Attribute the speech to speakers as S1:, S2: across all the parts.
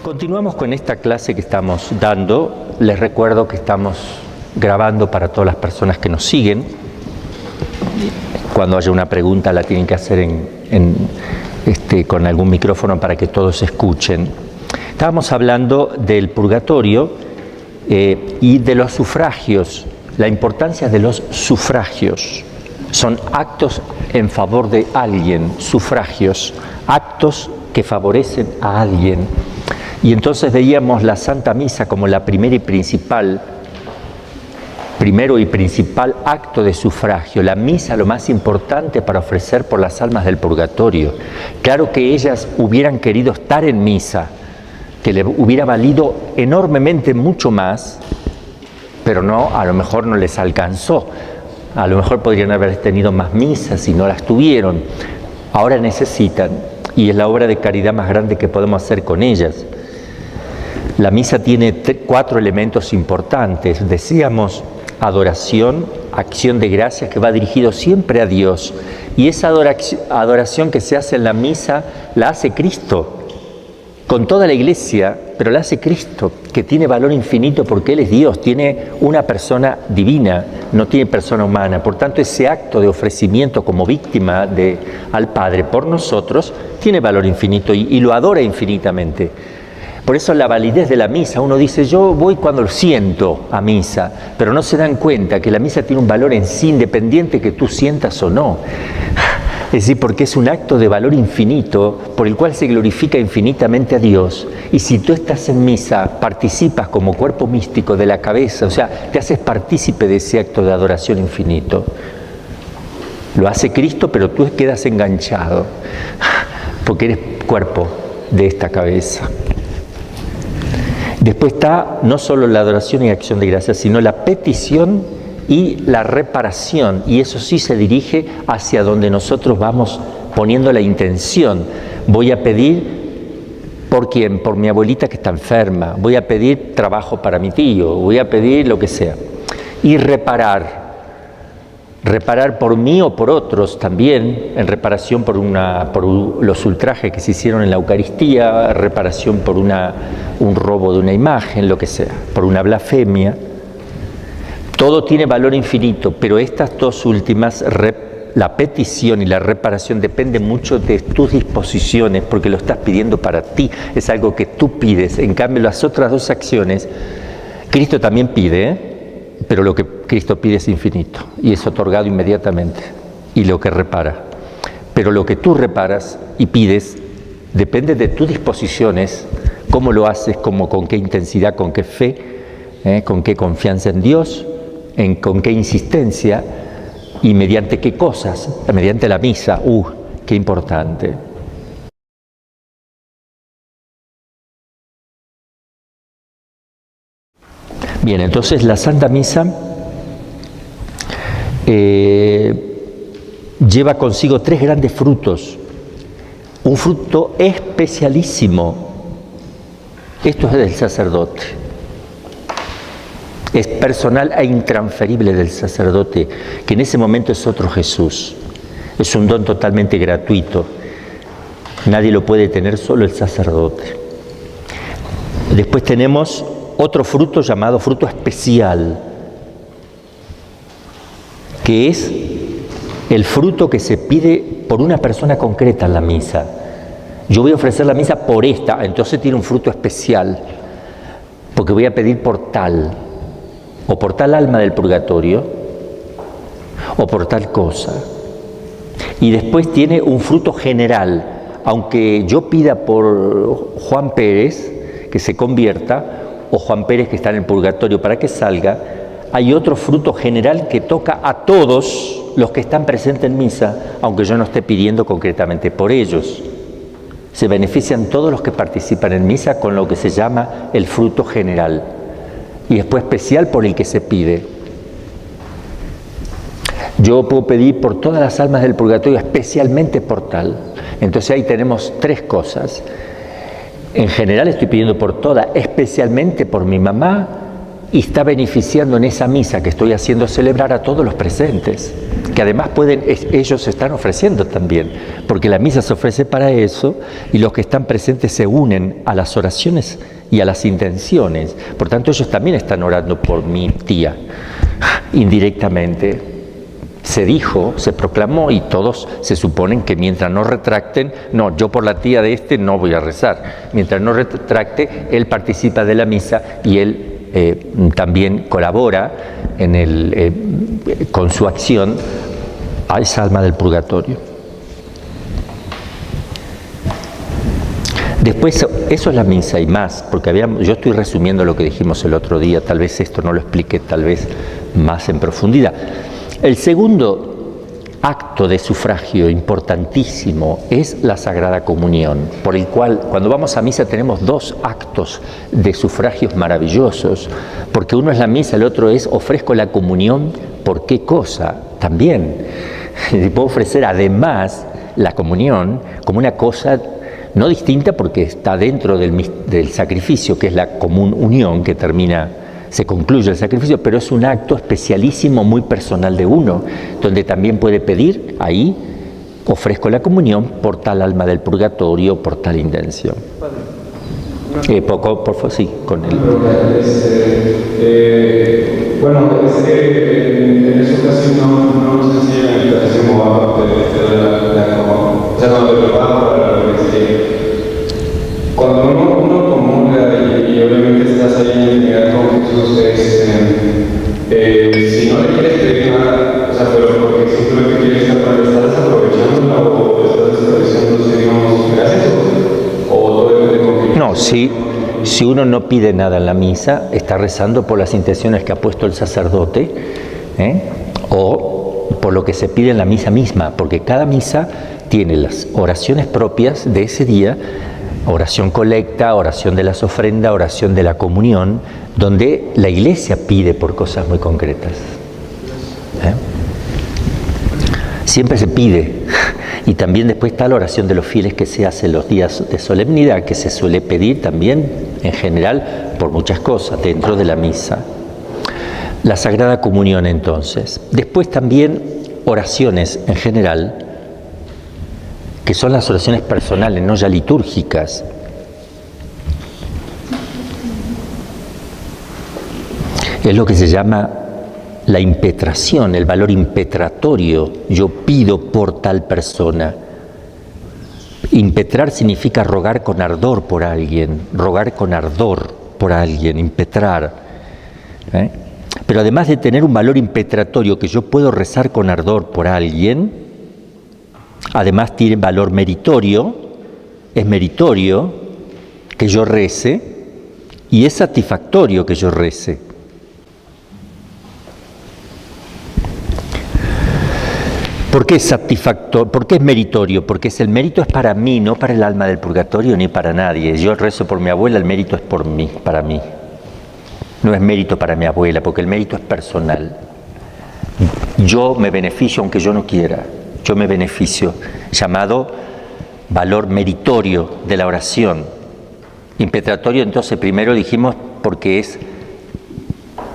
S1: Continuamos con esta clase que estamos dando. Les recuerdo que estamos grabando para todas las personas que nos siguen. Cuando haya una pregunta la tienen que hacer con algún micrófono para que todos escuchen. Estábamos hablando del purgatorio y de los sufragios, la importancia de los sufragios. Son actos en favor de alguien, sufragios, actos que favorecen a alguien. Y entonces veíamos la Santa Misa como la primero y principal acto de sufragio. La misa lo más importante para ofrecer por las almas del purgatorio. Claro que ellas hubieran querido estar en misa, que le hubiera valido enormemente mucho más, pero no, a lo mejor no les alcanzó. A lo mejor podrían haber tenido más misas y no las tuvieron. Ahora necesitan, y es la obra de caridad más grande que podemos hacer con ellas. La misa tiene 4 elementos importantes. Decíamos, adoración, acción de gracias, que va dirigido siempre a Dios. Y esa adoración que se hace en la misa la hace Cristo, con toda la iglesia, pero la hace Cristo, que tiene valor infinito porque Él es Dios, tiene una persona divina, no tiene persona humana. Por tanto, ese acto de ofrecimiento como víctima al Padre por nosotros tiene valor infinito y lo adora infinitamente. Por eso la validez de la misa, uno dice, yo voy cuando lo siento a misa, pero no se dan cuenta que la misa tiene un valor en sí independiente que tú sientas o no. Es decir, porque es un acto de valor infinito por el cual se glorifica infinitamente a Dios. Y si tú estás en misa, participas como cuerpo místico de la cabeza, o sea, te haces partícipe de ese acto de adoración infinito. Lo hace Cristo, pero tú quedas enganchado, porque eres cuerpo de esta cabeza. Después está no solo la adoración y acción de gracias, sino la petición y la reparación. Y eso sí se dirige hacia donde nosotros vamos poniendo la intención. Voy a pedir, ¿por quién? Por mi abuelita que está enferma. Voy a pedir trabajo para mi tío. Voy a pedir lo que sea. Y reparar. Reparar por mí o por otros también, en reparación por los ultrajes que se hicieron en la Eucaristía, reparación por un robo de una imagen, lo que sea, por una blasfemia. Todo tiene valor infinito, pero estas dos últimas, la petición y la reparación, dependen mucho de tus disposiciones, porque lo estás pidiendo para ti, es algo que tú pides. En cambio, las otras 2 acciones, Cristo también pide, pero lo que Cristo pide es infinito y es otorgado inmediatamente, y lo que repara. Pero lo que tú reparas y pides depende de tus disposiciones, cómo lo haces, con qué intensidad, con qué fe, con qué confianza en Dios, con qué insistencia y mediante qué cosas, mediante la misa. Qué importante. Bien, entonces la Santa Misa lleva consigo 3 grandes frutos. Un fruto especialísimo. Esto es del sacerdote. Es personal e intransferible del sacerdote, que en ese momento es otro Jesús. Es un don totalmente gratuito. Nadie lo puede tener, solo el sacerdote. Después tenemos otro fruto llamado fruto especial, que es el fruto que se pide por una persona concreta en la misa. Yo voy a ofrecer la misa por esta, entonces tiene un fruto especial, porque voy a pedir por tal, o por tal alma del purgatorio, o por tal cosa. Y después tiene un fruto general, aunque yo pida por Juan Pérez que se convierta, o Juan Pérez que está en el purgatorio para que salga, hay otro fruto general que toca a todos los que están presentes en misa, aunque yo no esté pidiendo concretamente por ellos. Se benefician todos los que participan en misa con lo que se llama el fruto general, y después especial por el que se pide. Yo puedo pedir por todas las almas del purgatorio, especialmente por tal. Entonces ahí tenemos 3 cosas. En general estoy pidiendo por todas, especialmente por mi mamá, y está beneficiando en esa misa que estoy haciendo celebrar a todos los presentes. que además ellos se están ofreciendo también, porque la misa se ofrece para eso y los que están presentes se unen a las oraciones y a las intenciones. Por tanto, ellos también están orando por mi tía, indirectamente. Se dijo, se proclamó y todos se suponen que mientras no retracten, no, yo por la tía de este no voy a rezar. Mientras no retracte, él participa de la misa y él también colabora con su acción a esa alma del purgatorio. Después, eso es la misa y más, porque yo estoy resumiendo lo que dijimos el otro día, tal vez esto no lo explique tal vez más en profundidad. El segundo acto de sufragio importantísimo es la Sagrada Comunión, por el cual cuando vamos a misa tenemos dos actos de sufragios maravillosos, porque uno es la misa, el otro es ofrezco la comunión, ¿por qué cosa? También puedo ofrecer además la comunión como una cosa no distinta porque está dentro del sacrificio, que es la común unión que se concluye el sacrificio, pero es un acto especialísimo, muy personal de uno, donde también puede pedir, ahí ofrezco la comunión por tal alma del purgatorio, por tal intención. Por favor, sí, con él.
S2: Bueno, en esa ocasión no nos enseñan la invitación como aparte cuando uno comulga y obviamente estás ahí en intimidad con Jesús, si no le quieres pedir nada, o sea, pero porque simplemente quieres ¿estás aprovechándola o estás desperdiciando, digamos, gracias o todo depende con que...
S1: No, si uno no pide nada en la misa, está rezando por las intenciones que ha puesto el sacerdote, o por lo que se pide en la misa misma, porque cada misa tiene las oraciones propias de ese día, oración colecta, oración de las ofrendas, oración de la comunión, donde la Iglesia pide por cosas muy concretas. Siempre se pide. Y también después está la oración de los fieles que se hace los días de solemnidad, que se suele pedir también, en general, por muchas cosas dentro de la misa. La Sagrada Comunión, entonces. Después también oraciones en general, que son las oraciones personales, no ya litúrgicas. Es lo que se llama la impetración, el valor impetratorio. Yo pido por tal persona. Impetrar significa rogar con ardor por alguien, impetrar. Pero además de tener un valor impetratorio, que yo puedo rezar con ardor por alguien, además tiene valor meritorio, es meritorio que yo rece y es satisfactorio que yo rece. ¿Por qué es satisfactorio? ¿Por qué es meritorio? Porque el mérito es para mí, no para el alma del purgatorio ni para nadie. Yo rezo por mi abuela, el mérito es por mí, para mí. No es mérito para mi abuela, porque el mérito es personal. Yo me beneficio aunque yo no quiera. Yo me beneficio, llamado valor meritorio de la oración. Impetratorio, entonces, primero dijimos porque es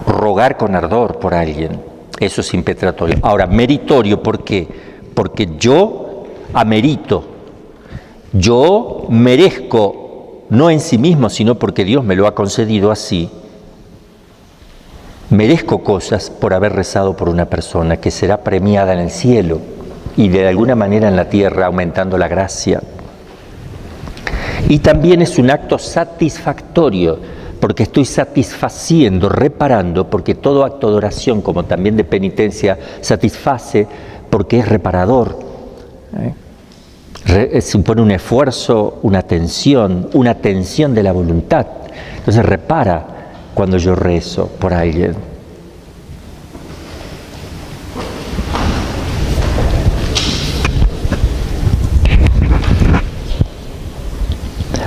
S1: rogar con ardor por alguien. Eso es impetratorio. Ahora, meritorio, ¿por qué? Porque yo amerito. Yo merezco, no en sí mismo, sino porque Dios me lo ha concedido así. Merezco cosas por haber rezado por una persona que será premiada en el cielo y de alguna manera en la tierra, aumentando la gracia. Y también es un acto satisfactorio, porque estoy satisfaciendo, reparando, porque todo acto de oración, como también de penitencia, satisface porque es reparador. Supone un esfuerzo, una tensión de la voluntad. Entonces repara cuando yo rezo por alguien.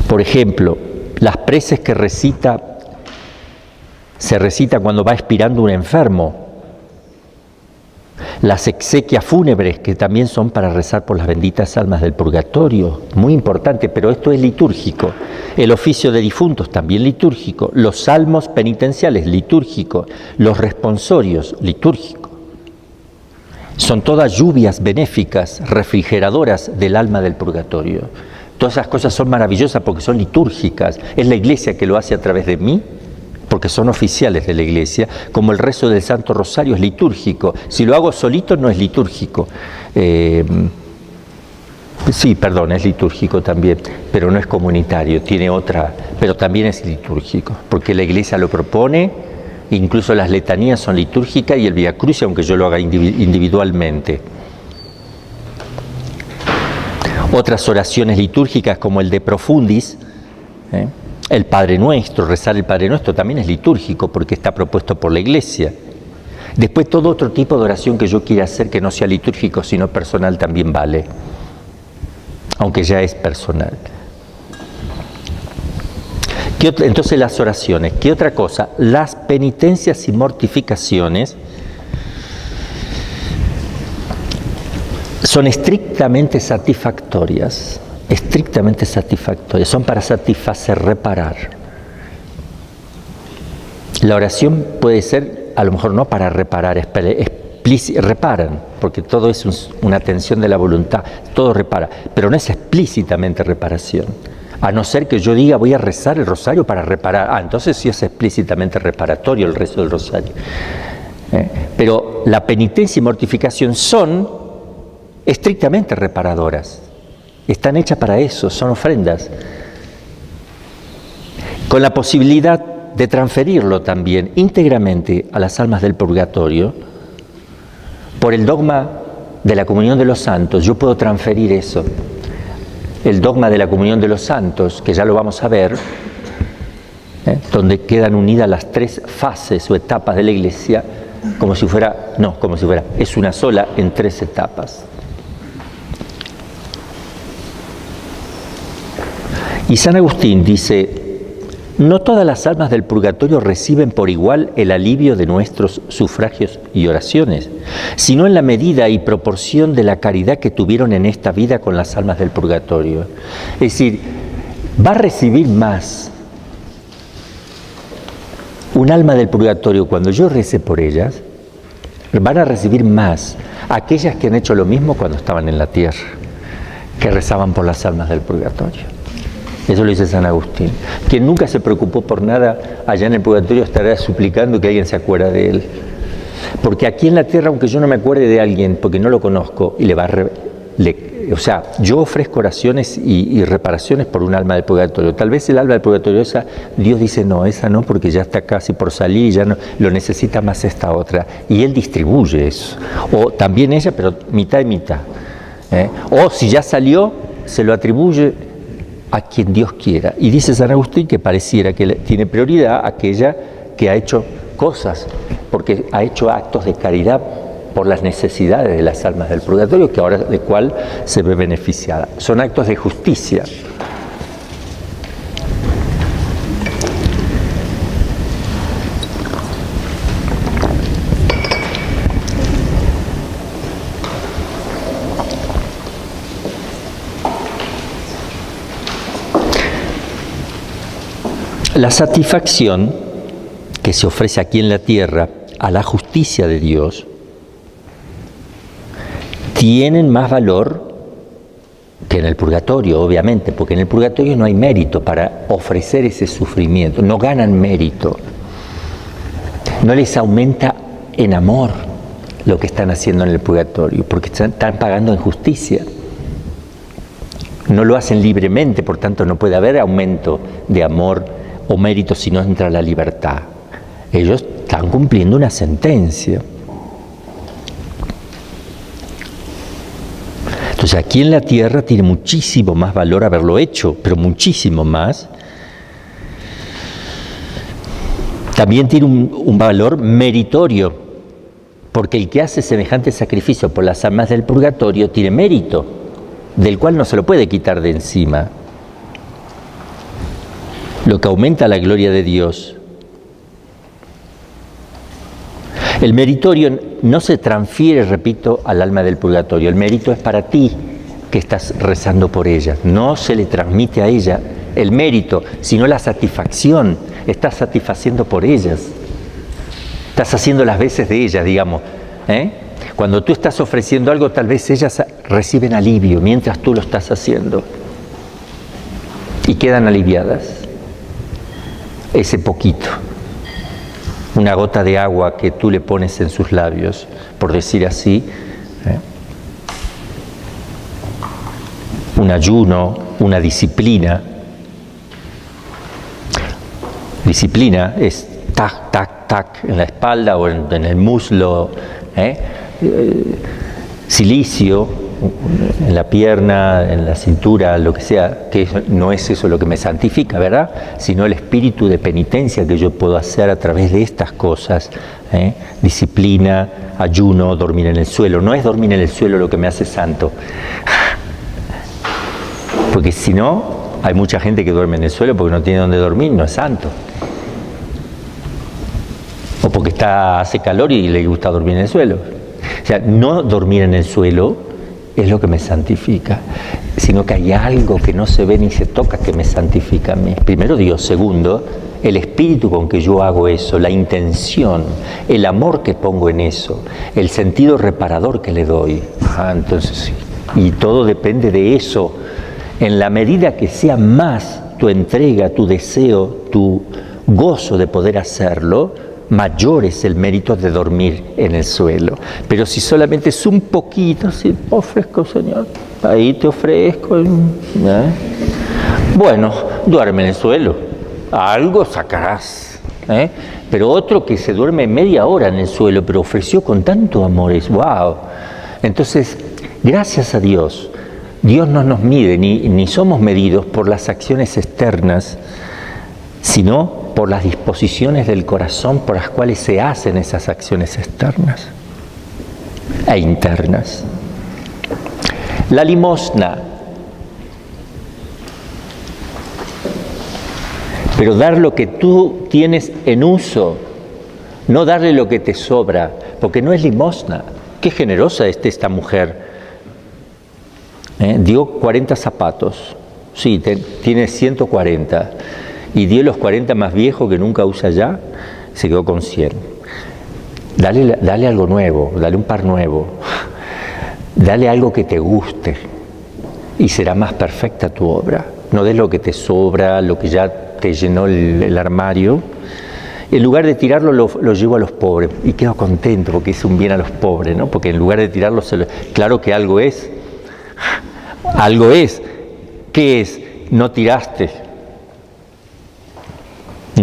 S1: Por ejemplo, las preces que se recita cuando va expirando un enfermo. Las exequias fúnebres, que también son para rezar por las benditas almas del purgatorio. Muy importante, pero esto es litúrgico. El oficio de difuntos, también litúrgico. Los salmos penitenciales, litúrgico. Los responsorios, litúrgico. Son todas lluvias benéficas, refrigeradoras del alma del purgatorio. Todas esas cosas son maravillosas porque son litúrgicas. Es la Iglesia que lo hace a través de mí, porque son oficiales de la Iglesia, como el rezo del Santo Rosario es litúrgico. Si lo hago solito no es litúrgico. Sí, perdón, es litúrgico también, pero no es comunitario, tiene otra, pero también es litúrgico, porque la Iglesia lo propone, incluso las letanías son litúrgicas y el Vía Crucis, aunque yo lo haga individualmente. Otras oraciones litúrgicas como el de Profundis, el Padre Nuestro, rezar el Padre Nuestro también es litúrgico porque está propuesto por la Iglesia. Después todo otro tipo de oración que yo quiera hacer que no sea litúrgico sino personal también vale, aunque ya es personal. Entonces las oraciones, ¿qué otra cosa? Las penitencias y mortificaciones son estrictamente satisfactorias, son para satisfacer, reparar. La oración puede ser, a lo mejor no para reparar, reparan, porque todo es una tensión de la voluntad, todo repara, pero no es explícitamente reparación. A no ser que yo diga voy a rezar el rosario para reparar, entonces sí es explícitamente reparatorio el rezo del rosario. Pero la penitencia y mortificación son estrictamente reparadoras, están hechas para eso, son ofrendas, con la posibilidad de transferirlo también íntegramente a las almas del purgatorio. Por el dogma de la comunión de los santos, yo puedo transferir eso. El dogma de la comunión de los santos, que ya lo vamos a ver, donde quedan unidas las tres fases o etapas de la Iglesia, es una sola en tres etapas. Y San Agustín dice: no todas las almas del purgatorio reciben por igual el alivio de nuestros sufragios y oraciones, sino en la medida y proporción de la caridad que tuvieron en esta vida con las almas del purgatorio. Es decir, va a recibir más un alma del purgatorio cuando yo rece por ellas, van a recibir más aquellas que han hecho lo mismo cuando estaban en la tierra, que rezaban por las almas del purgatorio. Eso lo dice San Agustín. Quien nunca se preocupó por nada allá en el purgatorio estará suplicando que alguien se acuerde de él. Porque aquí en la tierra, aunque yo no me acuerde de alguien, porque no lo conozco, y yo ofrezco oraciones y reparaciones por un alma del purgatorio. Tal vez el alma del purgatorio, Dios dice, no, esa no, porque ya está casi por salir y ya no lo necesita más esta otra. Y Él distribuye eso. O también ella, pero mitad y mitad. O si ya salió, se lo atribuye a quien Dios quiera. Y dice San Agustín que pareciera que tiene prioridad aquella que ha hecho cosas, porque ha hecho actos de caridad por las necesidades de las almas del purgatorio, que ahora de cuál se ve beneficiada. Son actos de justicia. La satisfacción que se ofrece aquí en la tierra a la justicia de Dios tienen más valor que en el purgatorio, obviamente, porque en el purgatorio no hay mérito para ofrecer ese sufrimiento, no ganan mérito, no les aumenta en amor lo que están haciendo en el purgatorio, porque están pagando en justicia. No lo hacen libremente, por tanto no puede haber aumento de amor o mérito si no entra la libertad. Ellos están cumpliendo una sentencia. Entonces aquí en la tierra tiene muchísimo más valor haberlo hecho, pero muchísimo más. También tiene un valor meritorio, porque el que hace semejante sacrificio por las almas del purgatorio tiene mérito, del cual no se lo puede quitar de encima. Lo que aumenta la gloria de Dios. El meritorio no se transfiere, repito, al alma del purgatorio. El mérito es para ti que estás rezando por ella. No se le transmite a ella el mérito, sino la satisfacción. Estás satisfaciendo por ellas. Estás haciendo las veces de ellas, digamos. Cuando tú estás ofreciendo algo, tal vez ellas reciben alivio mientras tú lo estás haciendo y quedan aliviadas. Ese poquito, una gota de agua que tú le pones en sus labios, por decir así, un ayuno, una disciplina. Disciplina es tac, tac, tac en la espalda o en el muslo, silicio en la pierna, en la cintura, lo que sea, que no es eso lo que me santifica, ¿verdad? Sino el espíritu de penitencia que yo puedo hacer a través de estas cosas, disciplina, ayuno, dormir en el suelo. No es dormir en el suelo lo que me hace santo, porque si no, hay mucha gente que duerme en el suelo porque no tiene dónde dormir, no es santo. O porque hace calor y le gusta dormir en el suelo. O sea, no dormir en el suelo es lo que me santifica, sino que hay algo que no se ve ni se toca que me santifica a mí. Primero Dios, segundo, el espíritu con que yo hago eso, la intención, el amor que pongo en eso, el sentido reparador que le doy. Entonces, y todo depende de eso. En la medida que sea más tu entrega, tu deseo, tu gozo de poder hacerlo, mayor es el mérito de dormir en el suelo. Pero si solamente es un poquito, si ofrezco, Señor, ahí te ofrezco. Bueno, duerme en el suelo, algo sacarás. Pero otro que se duerme media hora en el suelo, pero ofreció con tanto amor, es wow. Entonces, gracias a Dios, Dios no nos mide, ni somos medidos por las acciones externas, sino por las disposiciones del corazón por las cuales se hacen esas acciones externas e internas. La limosna. Pero dar lo que tú tienes en uso, no darle lo que te sobra, porque no es limosna. Qué generosa es esta mujer. Dio 40 zapatos, sí, tiene 140. Y dio los 40 más viejos que nunca usa ya, se quedó con 100. Dale algo nuevo, dale un par nuevo, dale algo que te guste y será más perfecta tu obra. No des lo que te sobra, lo que ya te llenó el armario. En lugar de tirarlo, lo llevo a los pobres y quedo contento porque es un bien a los pobres, ¿no? Porque en lugar de tirarlo, claro que algo es. Algo es. ¿Qué es? No tiraste.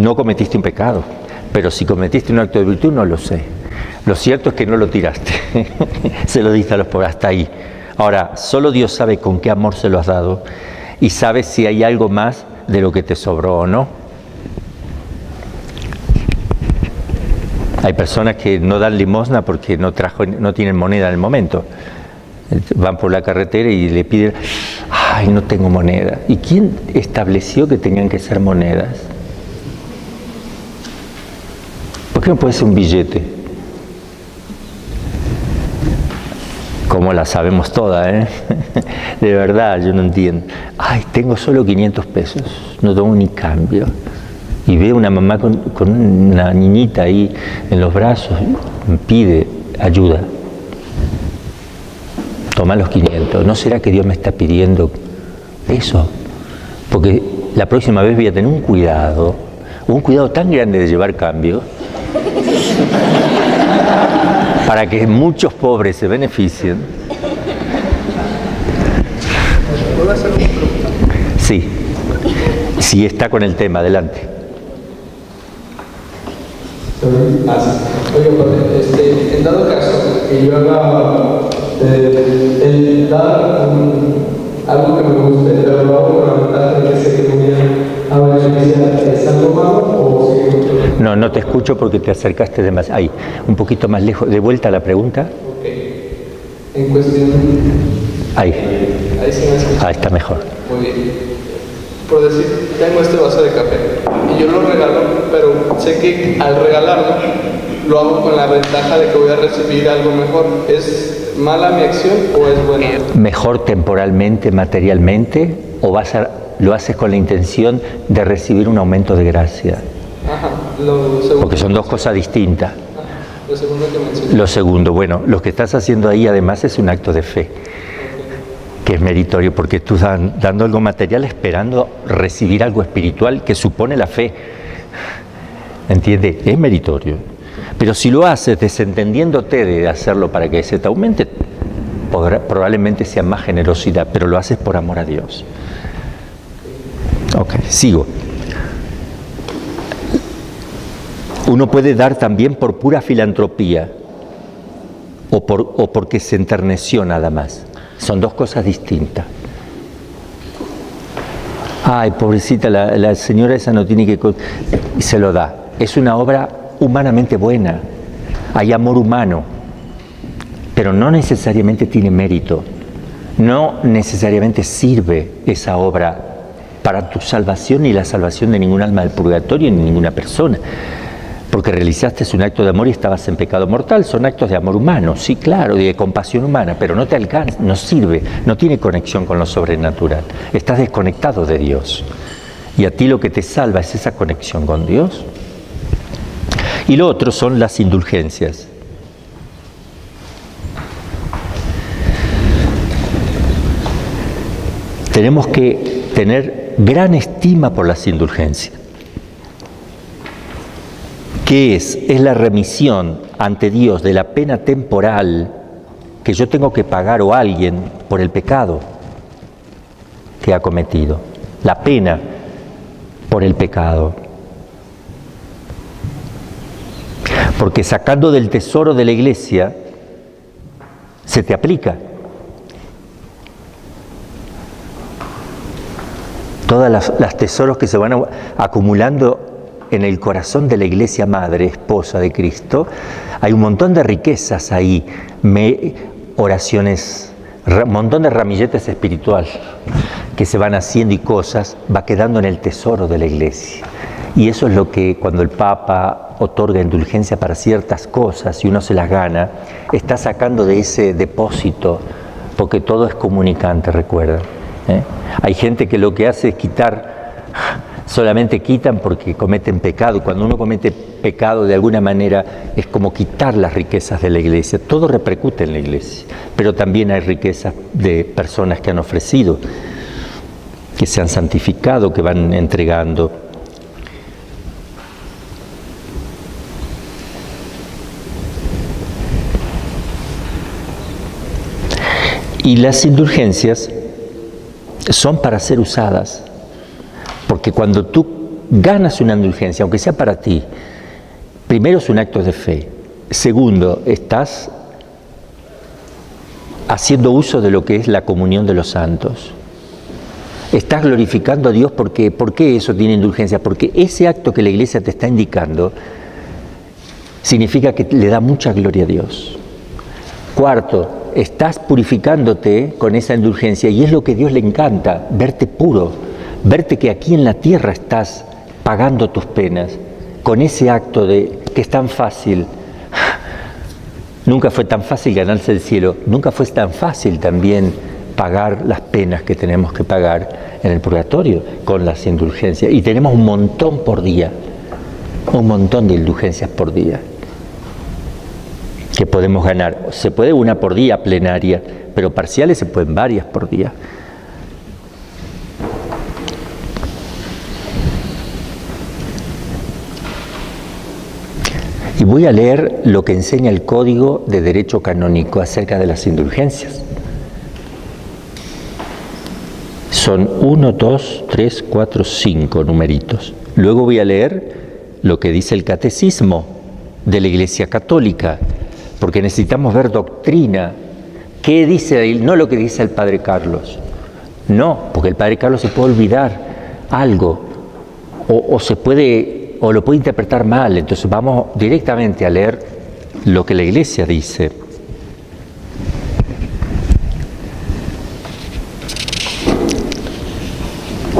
S1: No cometiste un pecado, pero si cometiste un acto de virtud, no lo sé. Lo cierto es que no lo tiraste, se lo diste a los pobres, hasta ahí. Ahora, solo Dios sabe con qué amor se lo has dado y sabe si hay algo más de lo que te sobró o no. Hay personas que no dan limosna porque no tienen moneda en el momento. Van por la carretera y le piden, ay, no tengo moneda. ¿Y quién estableció que tenían que ser monedas? ¿Por qué no puede ser un billete? Como la sabemos toda, De verdad, yo no entiendo. Ay, tengo solo 500 pesos, no tengo ni cambio. Y veo una mamá con una niñita ahí en los brazos, me pide ayuda. Toma los 500. ¿No será que Dios me está pidiendo eso? Porque la próxima vez voy a tener un cuidado tan grande de llevar cambio, para que muchos pobres se beneficien.
S3: ¿Puedo hacer una pregunta?
S1: Sí, sí está con el tema, adelante.
S3: Oye, padre, en dado caso que yo haga el dar algo que me guste, pero lo hago con la ventaja de que sé que me voy a beneficiar, ¿es algo malo o sí?
S1: No te escucho porque te acercaste demasiado. Ahí, un poquito más lejos. De vuelta a la pregunta.
S3: Ok. En cuestión...
S1: Ahí.
S3: Ahí sí me escucha.
S1: Está mejor.
S3: Muy bien. Por decir, tengo este vaso de café y yo lo regalo, pero sé que al regalarlo lo hago con la ventaja de que voy a recibir algo mejor. ¿Es mala mi acción o es buena?
S1: ¿Mejor temporalmente, materialmente, o lo haces con la intención de recibir un aumento de gracia?
S3: Ajá, lo segundo.
S1: Porque son dos cosas distintas.
S3: Ajá. Lo segundo que mencioné.
S1: Lo segundo, bueno, lo que estás haciendo ahí además es un acto de fe, que es meritorio, porque tú estás dando algo material esperando recibir algo espiritual que supone la fe. ¿Entiendes? Es meritorio. Pero si lo haces desentendiéndote de hacerlo para que se te aumente, probablemente sea más generosidad, pero lo haces por amor a Dios. Ok, sigo. Uno puede dar también por pura filantropía o porque se enterneció nada más. Son dos cosas distintas. Ay, pobrecita, la señora esa no tiene que... Y se lo da. Es una obra humanamente buena. Hay amor humano, pero no necesariamente tiene mérito. No necesariamente sirve esa obra para tu salvación ni la salvación de ningún alma del purgatorio ni ninguna persona. Porque realizaste un acto de amor y estabas en pecado mortal. Son actos de amor humano, sí, claro, de compasión humana, pero no te alcanza, no sirve, no tiene conexión con lo sobrenatural. Estás desconectado de Dios. Y a ti lo que te salva es esa conexión con Dios. Y lo otro son las indulgencias. Tenemos que tener gran estima por las indulgencias. ¿Qué es? Es la remisión ante Dios de la pena temporal que yo tengo que pagar o alguien por el pecado que ha cometido. La pena por el pecado. Porque sacando del tesoro de la iglesia se te aplica. Todas las tesoros que se van acumulando en el corazón de la iglesia madre, esposa de Cristo, hay un montón de riquezas ahí, oraciones, un montón de ramilletes espiritual que se van haciendo y cosas, va quedando en el tesoro de la iglesia. Y eso es lo que cuando el Papa otorga indulgencia para ciertas cosas y uno se las gana, está sacando de ese depósito, porque todo es comunicante, recuerda. Hay gente que lo que hace es quitar. Solamente quitan porque cometen pecado. Y cuando uno comete pecado de alguna manera es como quitar las riquezas de la iglesia. Todo repercute en la iglesia. Pero también hay riquezas de personas que han ofrecido, que se han santificado, que van entregando. Y las indulgencias son para ser usadas. Porque cuando tú ganas una indulgencia, aunque sea para ti, primero es un acto de fe. Segundo, estás haciendo uso de lo que es la comunión de los santos. Estás glorificando a Dios porque, ¿por qué eso tiene indulgencia? Porque ese acto que la iglesia te está indicando significa que le da mucha gloria a Dios. Cuarto, estás purificándote con esa indulgencia y es lo que a Dios le encanta, verte puro. Verte que aquí en la tierra estás pagando tus penas con ese acto de que es tan fácil. Nunca fue tan fácil ganarse el cielo, nunca fue tan fácil también pagar las penas que tenemos que pagar en el purgatorio con las indulgencias. Y tenemos un montón por día, un montón de indulgencias por día que podemos ganar. Se puede una por día plenaria, pero parciales se pueden varias por día. Y voy a leer lo que enseña el Código de Derecho Canónico acerca de las indulgencias. Son 1, 2, 3, 4, 5 numeritos. Luego voy a leer lo que dice el Catecismo de la Iglesia Católica, porque necesitamos ver doctrina. ¿Qué dice él? No lo que dice el Padre Carlos. No, porque el Padre Carlos se puede olvidar algo o lo puede interpretar mal. Entonces vamos directamente a leer lo que la Iglesia dice.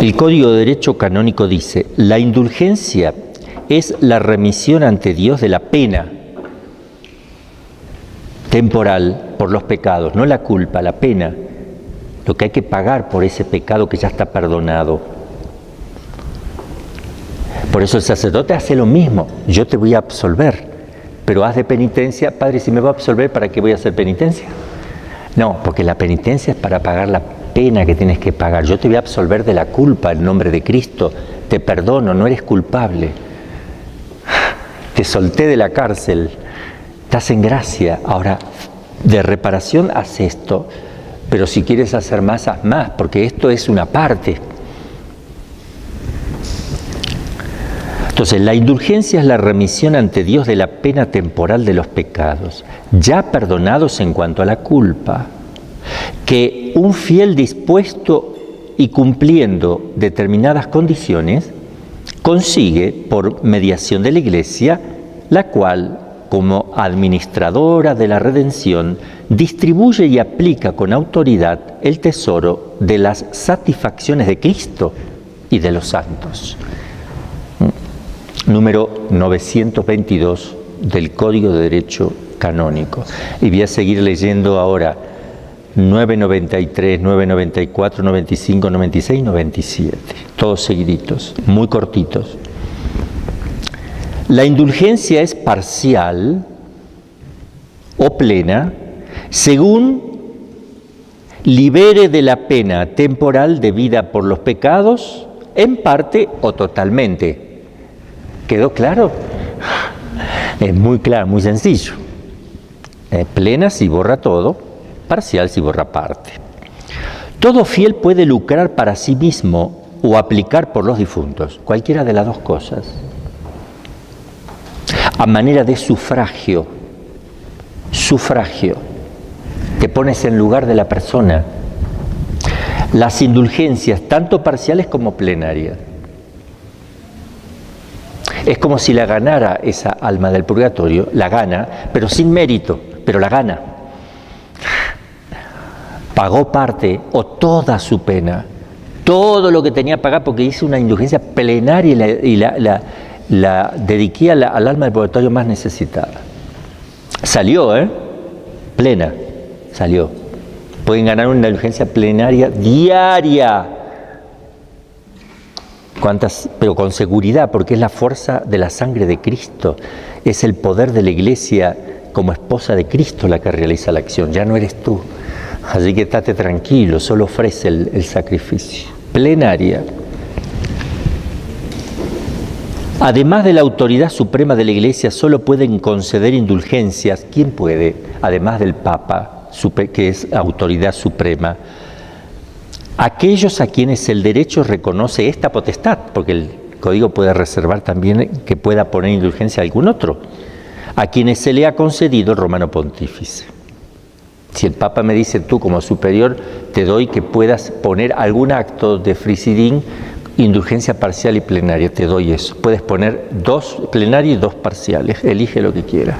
S1: El Código de Derecho Canónico dice: la indulgencia es la remisión ante Dios de la pena temporal por los pecados, no la culpa, la pena, lo que hay que pagar por ese pecado que ya está perdonado. Por eso el sacerdote hace lo mismo: yo te voy a absolver, pero haz de penitencia. Padre, si me va a absolver, ¿para qué voy a hacer penitencia? No, porque la penitencia es para pagar la pena que tienes que pagar. Yo te voy a absolver de la culpa en nombre de Cristo. Te perdono, no eres culpable. Te solté de la cárcel, estás en gracia. Ahora, de reparación, haz esto. Pero si quieres hacer más, haz más, porque esto es una parte. Entonces, la indulgencia es la remisión ante Dios de la pena temporal de los pecados, ya perdonados en cuanto a la culpa, que un fiel dispuesto y cumpliendo determinadas condiciones consigue por mediación de la Iglesia, la cual, como administradora de la redención, distribuye y aplica con autoridad el tesoro de las satisfacciones de Cristo y de los santos. Número 922 del Código de Derecho Canónico. Y voy a seguir leyendo ahora 993, 994, 95, 96, 97. Todos seguiditos, muy cortitos. La indulgencia es parcial o plena según libere de la pena temporal debida por los pecados, en parte o totalmente. ¿Quedó claro? Es muy claro, muy sencillo. Plena si borra todo, parcial si borra parte. Todo fiel puede lucrar para sí mismo o aplicar por los difuntos, cualquiera de las dos cosas, a manera de sufragio. Sufragio. Te pones en lugar de la persona. Las indulgencias, tanto parciales como plenarias. Es como si la ganara esa alma del purgatorio, la gana, pero sin mérito, pero la gana. Pagó parte o toda su pena, todo lo que tenía que pagar porque hizo una indulgencia plenaria y la dediqué al alma del purgatorio más necesitada. Salió, plena, salió. Pueden ganar una indulgencia plenaria diaria. ¿Cuántas? Pero con seguridad, porque es la fuerza de la sangre de Cristo. Es el poder de la Iglesia como esposa de Cristo la que realiza la acción. Ya no eres tú. Así que estate tranquilo, solo ofrece el sacrificio. Plenaria. Además de la autoridad suprema de la Iglesia, solo pueden conceder indulgencias. ¿Quién puede? Además del Papa, que es autoridad suprema. Aquellos a quienes el derecho reconoce esta potestad, porque el Código puede reservar también que pueda poner indulgencia a algún otro, a quienes se le ha concedido el Romano Pontífice. Si el Papa me dice, tú como superior, te doy que puedas poner algún acto de Frisidín, indulgencia parcial y plenaria, te doy eso. Puedes poner 2 plenarias y 2 parciales, elige lo que quieras.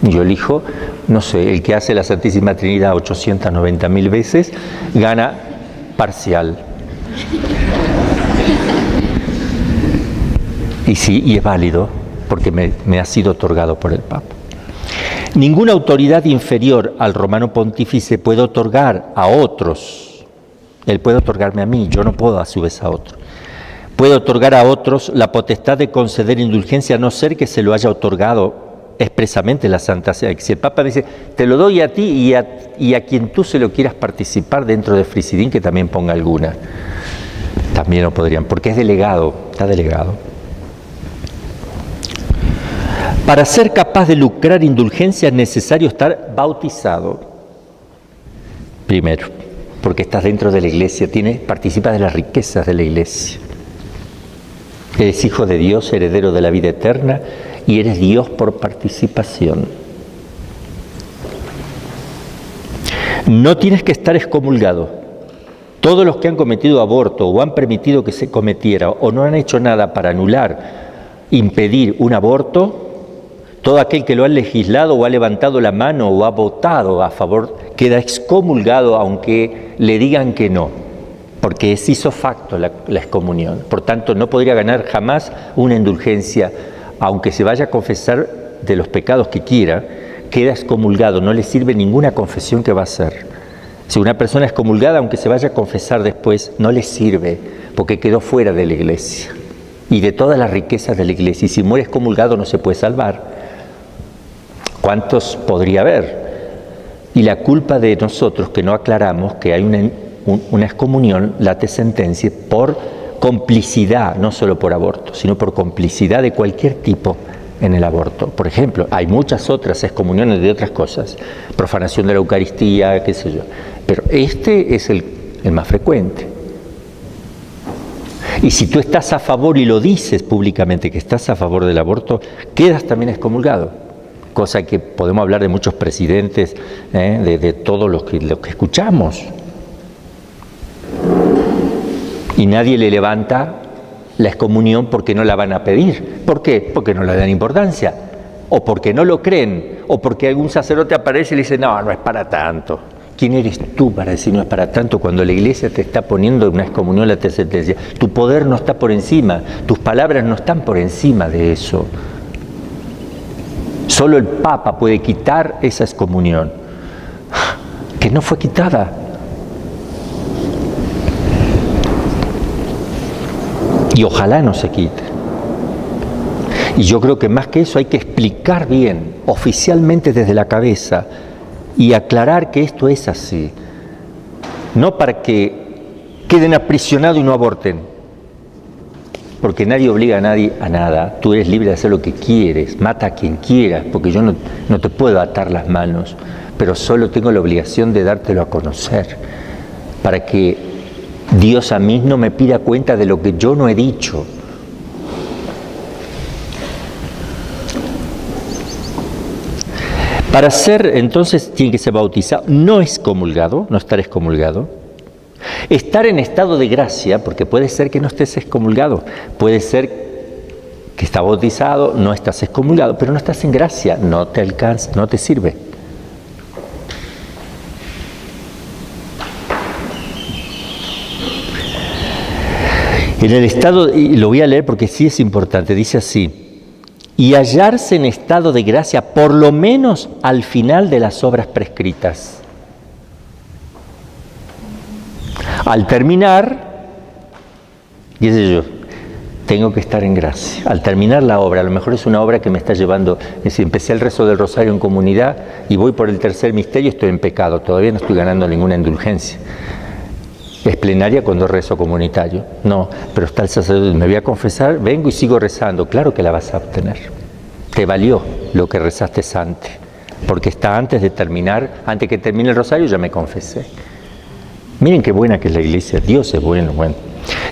S1: Yo elijo, no sé, el que hace la Santísima Trinidad 890.000 veces, gana parcial. Y sí, y es válido, porque me ha sido otorgado por el Papa. Ninguna autoridad inferior al Romano Pontífice puede otorgar a otros. Él puede otorgarme a mí, yo no puedo a su vez a otro. Puede otorgar a otros la potestad de conceder indulgencia, a no ser que se lo haya otorgado expresamente la Santa Sede. Si el Papa dice, te lo doy a ti y a quien tú se lo quieras participar dentro de Frisidín, que también ponga alguna. También lo podrían, porque es delegado, está delegado. Para ser capaz de lucrar indulgencia es necesario estar bautizado. Primero, porque estás dentro de la Iglesia, participas de las riquezas de la Iglesia. Eres hijo de Dios, heredero de la vida eterna, y eres Dios por participación. No tienes que estar excomulgado. Todos los que han cometido aborto o han permitido que se cometiera o no han hecho nada para anular, impedir un aborto, todo aquel que lo ha legislado o ha levantado la mano o ha votado a favor, queda excomulgado aunque le digan que no, porque es ipso facto la excomunión. Por tanto, no podría ganar jamás una indulgencia, aunque se vaya a confesar de los pecados que quiera, queda excomulgado, no le sirve ninguna confesión que va a hacer. Si una persona es excomulgada, aunque se vaya a confesar después, no le sirve, porque quedó fuera de la Iglesia y de todas las riquezas de la Iglesia. Y si muere excomulgado no se puede salvar. ¿Cuántos podría haber? Y la culpa de nosotros que no aclaramos que hay una excomunión, late sentencia, por complicidad, no solo por aborto, sino por complicidad de cualquier tipo en el aborto. Por ejemplo, hay muchas otras excomuniones de otras cosas, profanación de la Eucaristía, qué sé yo, pero este es el más frecuente. Y si tú estás a favor y lo dices públicamente que estás a favor del aborto, quedas también excomulgado. Cosa que podemos hablar de muchos presidentes, de todos los que escuchamos. Y nadie le levanta la excomunión porque no la van a pedir. ¿Por qué? Porque no le dan importancia. O porque no lo creen. O porque algún sacerdote aparece y le dice, no, no es para tanto. ¿Quién eres tú para decir no es para tanto cuando la iglesia te está poniendo una excomunión, la sentencia? Tu poder no está por encima, tus palabras no están por encima de eso. Solo el Papa puede quitar esa excomunión, que no fue quitada. Y ojalá no se quite. Y yo creo que más que eso hay que explicar bien, oficialmente desde la cabeza, y aclarar que esto es así. No para que queden aprisionados y no aborten. Porque nadie obliga a nadie a nada. Tú eres libre de hacer lo que quieres. Mata a quien quieras, porque yo no te puedo atar las manos. Pero solo tengo la obligación de dártelo a conocer. Para que Dios a mí no me pida cuenta de lo que yo no he dicho. Para ser, entonces, tiene que ser bautizado, no excomulgado, no estar excomulgado. Estar en estado de gracia, porque puede ser que no estés excomulgado, puede ser que está bautizado, no estás excomulgado, pero no estás en gracia, no te alcanza, no te sirve. En el estado, y lo voy a leer porque sí es importante, dice así: y hallarse en estado de gracia, por lo menos al final de las obras prescritas. Al terminar, dice yo, tengo que estar en gracia. Al terminar la obra, a lo mejor es una obra que me está llevando, es decir, empecé el rezo del rosario en comunidad y voy por el tercer misterio, estoy en pecado, todavía no estoy ganando ninguna indulgencia. Es plenaria cuando rezo comunitario. No, pero está el sacerdote, me voy a confesar, vengo y sigo rezando. Claro que la vas a obtener. Te valió lo que rezaste antes, porque está antes de terminar, antes que termine el rosario ya me confesé. Miren qué buena que es la iglesia, Dios es bueno.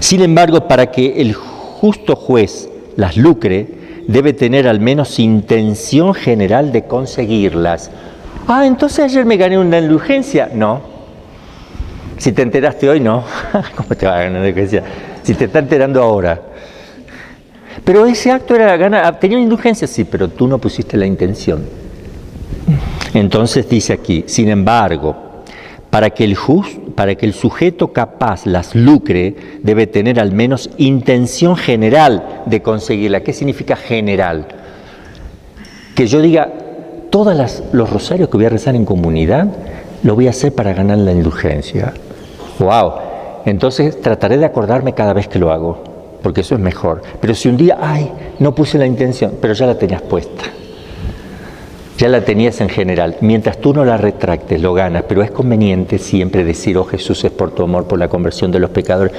S1: Sin embargo, para que el justo juez las lucre, debe tener al menos intención general de conseguirlas. Ah, entonces ayer me gané una indulgencia. No. Si te enteraste hoy, no. ¿Cómo te va a ganar una indulgencia? Si te está enterando ahora. Pero ese acto era ganar, tenía una indulgencia, sí, pero tú no pusiste la intención. Entonces dice aquí, sin embargo, para que el sujeto capaz las lucre, debe tener al menos intención general de conseguirla. ¿Qué significa general? Que yo diga, todos los rosarios que voy a rezar en comunidad, lo voy a hacer para ganar la indulgencia. ¡Wow! Entonces trataré de acordarme cada vez que lo hago, porque eso es mejor. Pero si un día, no puse la intención, pero ya la tenías puesta. Ya la tenías en general. Mientras tú no la retractes, lo ganas. Pero es conveniente siempre decir, oh Jesús, es por tu amor, por la conversión de los pecadores,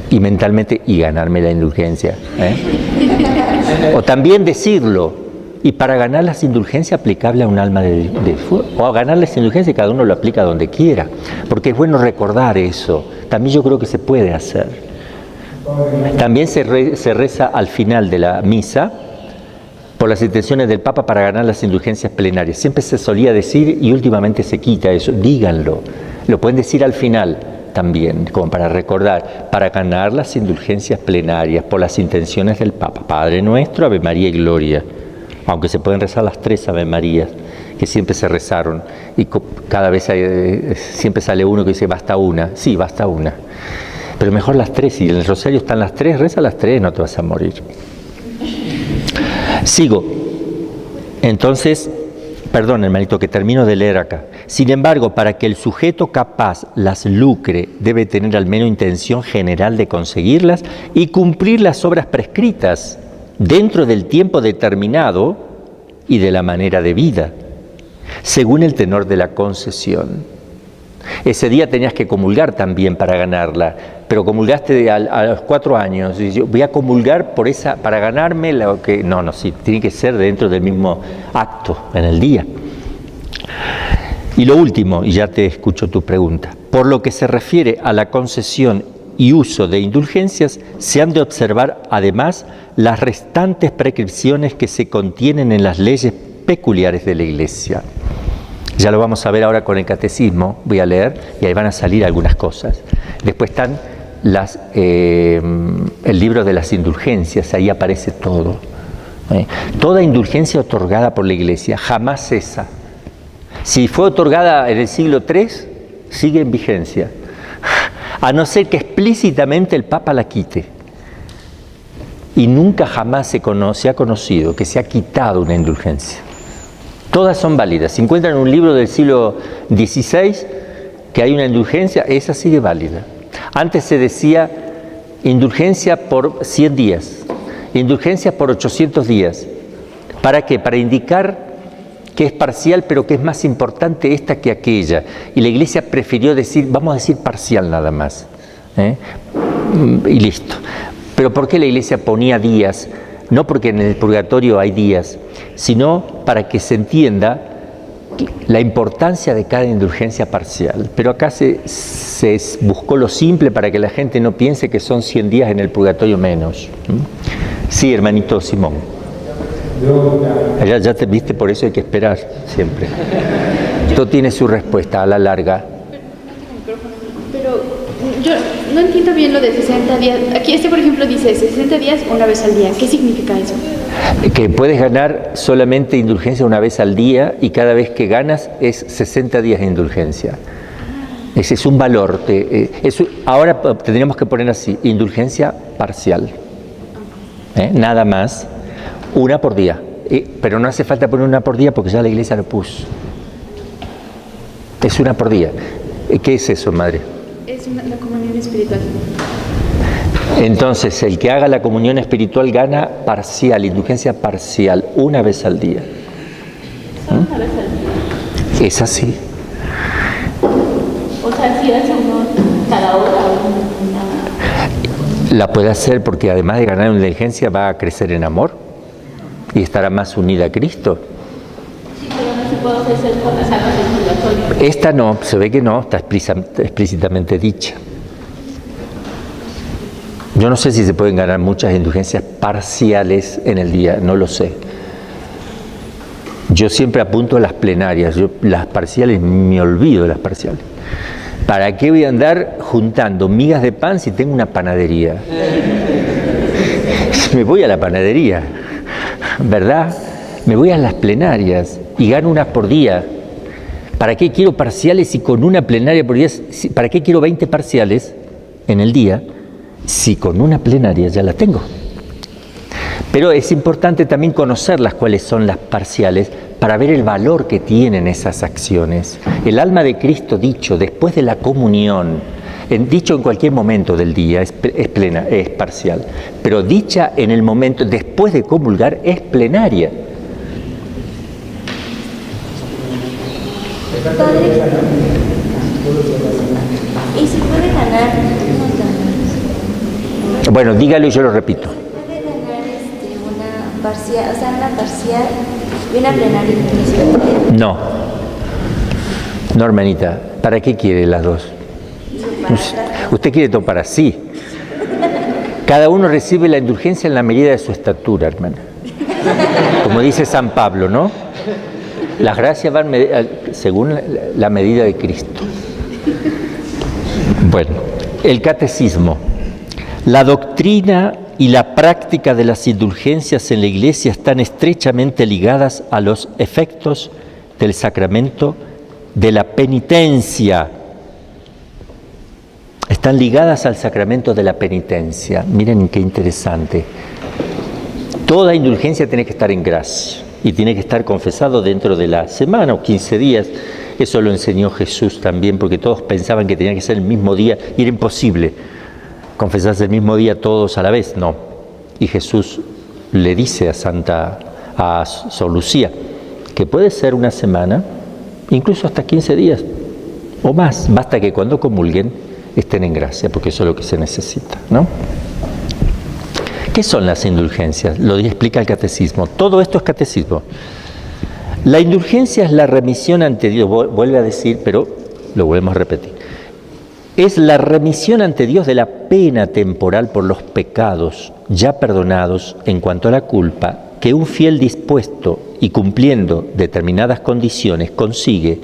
S1: y mentalmente, y ganarme la indulgencia. O también decirlo. Y para ganar las indulgencias aplicable a un alma de fuego, o a ganar las indulgencias cada uno lo aplica donde quiera, porque es bueno recordar eso. También yo creo que se puede hacer. También se reza al final de la misa por las intenciones del Papa para ganar las indulgencias plenarias. Siempre se solía decir y últimamente se quita eso. Díganlo. Lo pueden decir al final también, como para recordar, para ganar las indulgencias plenarias por las intenciones del Papa. Padre nuestro, Ave María y Gloria. Aunque se pueden rezar las 3 Ave Marías, que siempre se rezaron, y cada vez siempre sale uno que dice, basta una. Sí, basta una. Pero mejor las 3, si en el rosario están las 3, reza las 3, no te vas a morir. Sigo. Entonces, perdón, hermanito, que termino de leer acá. Sin embargo, para que el sujeto capaz las lucre, debe tener al menos intención general de conseguirlas y cumplir las obras prescritas dentro del tiempo determinado y de la manera debida. según el tenor de la concesión. Ese día tenías que comulgar también para ganarla, pero comulgaste a los 4 años. Y yo voy a comulgar para ganarme lo que... No, sí, tiene que ser dentro del mismo acto, en el día. Y lo último, y ya te escucho tu pregunta, por lo que se refiere a la concesión y uso de indulgencias, se han de observar además las restantes prescripciones que se contienen en las leyes peculiares de la Iglesia. Ya lo vamos a ver ahora con el catecismo, voy a leer y ahí van a salir algunas cosas. Después están el libro de las indulgencias, ahí aparece todo. Toda indulgencia otorgada por la Iglesia jamás cesa. Si fue otorgada en el siglo III, sigue en vigencia, a no ser que explícitamente el Papa la quite. Y nunca jamás se ha conocido que se ha quitado una indulgencia. Todas son válidas. Si encuentran un libro del siglo XVI que hay una indulgencia, esa sigue válida. Antes se decía indulgencia por 100 días, indulgencia por 800 días. ¿Para qué? Para indicar que es parcial, pero que es más importante esta que aquella. Y la Iglesia prefirió decir, vamos a decir parcial nada más. Y listo. Pero ¿por qué la Iglesia ponía días? No porque en el purgatorio hay días, sino para que se entienda la importancia de cada indulgencia parcial. Pero acá se buscó lo simple para que la gente no piense que son 100 días en el purgatorio menos. Sí, hermanito Simón. Ya te viste, por eso hay que esperar siempre. Todo tiene su respuesta a la larga.
S4: Pero yo no entiendo bien lo de 60 días. Aquí por ejemplo, dice 60 días una vez al día. ¿Qué significa eso?
S1: Que puedes ganar solamente indulgencia una vez al día y cada vez que ganas es 60 días de indulgencia. Ese es un valor. Ahora tendríamos que poner así, indulgencia parcial. Nada más. Una por día. Pero no hace falta poner una por día porque ya la Iglesia lo puso. Es una por día. ¿Qué es eso, madre?
S4: Es la comunión espiritual.
S1: Entonces, el que haga la comunión espiritual gana parcial, indulgencia parcial, una vez al día.
S4: ¿Solo una vez al día?
S1: Es así.
S4: O sea, si hace uno cada hora o una...
S1: La puede hacer porque además de ganar indulgencia va a crecer en amor y estará más unida a Cristo.
S4: Sí, pero no se puede ofrecer con las almas del purgatorio.
S1: Esta no, se ve que no, está explícitamente dicha. Yo no sé si se pueden ganar muchas indulgencias parciales en el día, no lo sé. Yo siempre apunto a las plenarias, las parciales, me olvido de las parciales. ¿Para qué voy a andar juntando migas de pan si tengo una panadería? Me voy a la panadería, ¿verdad? Me voy a las plenarias y gano unas por día. ¿Para qué quiero parciales si con una plenaria por día? ¿Para qué quiero 20 parciales en el día si con una plenaria ya la tengo? Pero es importante también conocerlas, cuáles son las parciales, para ver el valor que tienen esas acciones. El alma de Cristo dicho después de la comunión, dicho en cualquier momento del día, es plena, es parcial, pero dicha en el momento después de comulgar es plenaria.
S5: Padre, ¿y se puede ganar?
S1: Bueno, dígalo y yo lo repito.
S5: ¿Se puede ganar una parcial, o sea, una parcial y una plenaria inclusive?
S1: No. No, hermanita, ¿para qué quiere las dos? Usted quiere todo para sí. Cada uno recibe la indulgencia en la medida de su estatura, hermana. Como dice San Pablo, ¿no? Las gracias van según la medida de Cristo. Bueno, el catecismo. La doctrina y la práctica de las indulgencias en la Iglesia están estrechamente ligadas a los efectos del sacramento de la penitencia. Están ligadas al sacramento de la penitencia. Miren qué interesante. Toda indulgencia tiene que estar en gracia y tiene que estar confesado dentro de la semana o 15 días. Eso lo enseñó Jesús también, porque todos pensaban que tenía que ser el mismo día y era imposible confesarse el mismo día todos a la vez. No. Y Jesús le dice a Sor Lucía que puede ser una semana incluso hasta 15 días o más. Basta que cuando comulguen estén en gracia, porque eso es lo que se necesita, ¿no? ¿Qué son las indulgencias? Lo explica el catecismo. Todo esto es catecismo. La indulgencia es la remisión ante Dios, vuelve a decir, pero lo volvemos a repetir. Es la remisión ante Dios de la pena temporal por los pecados ya perdonados en cuanto a la culpa que un fiel dispuesto y cumpliendo determinadas condiciones consigue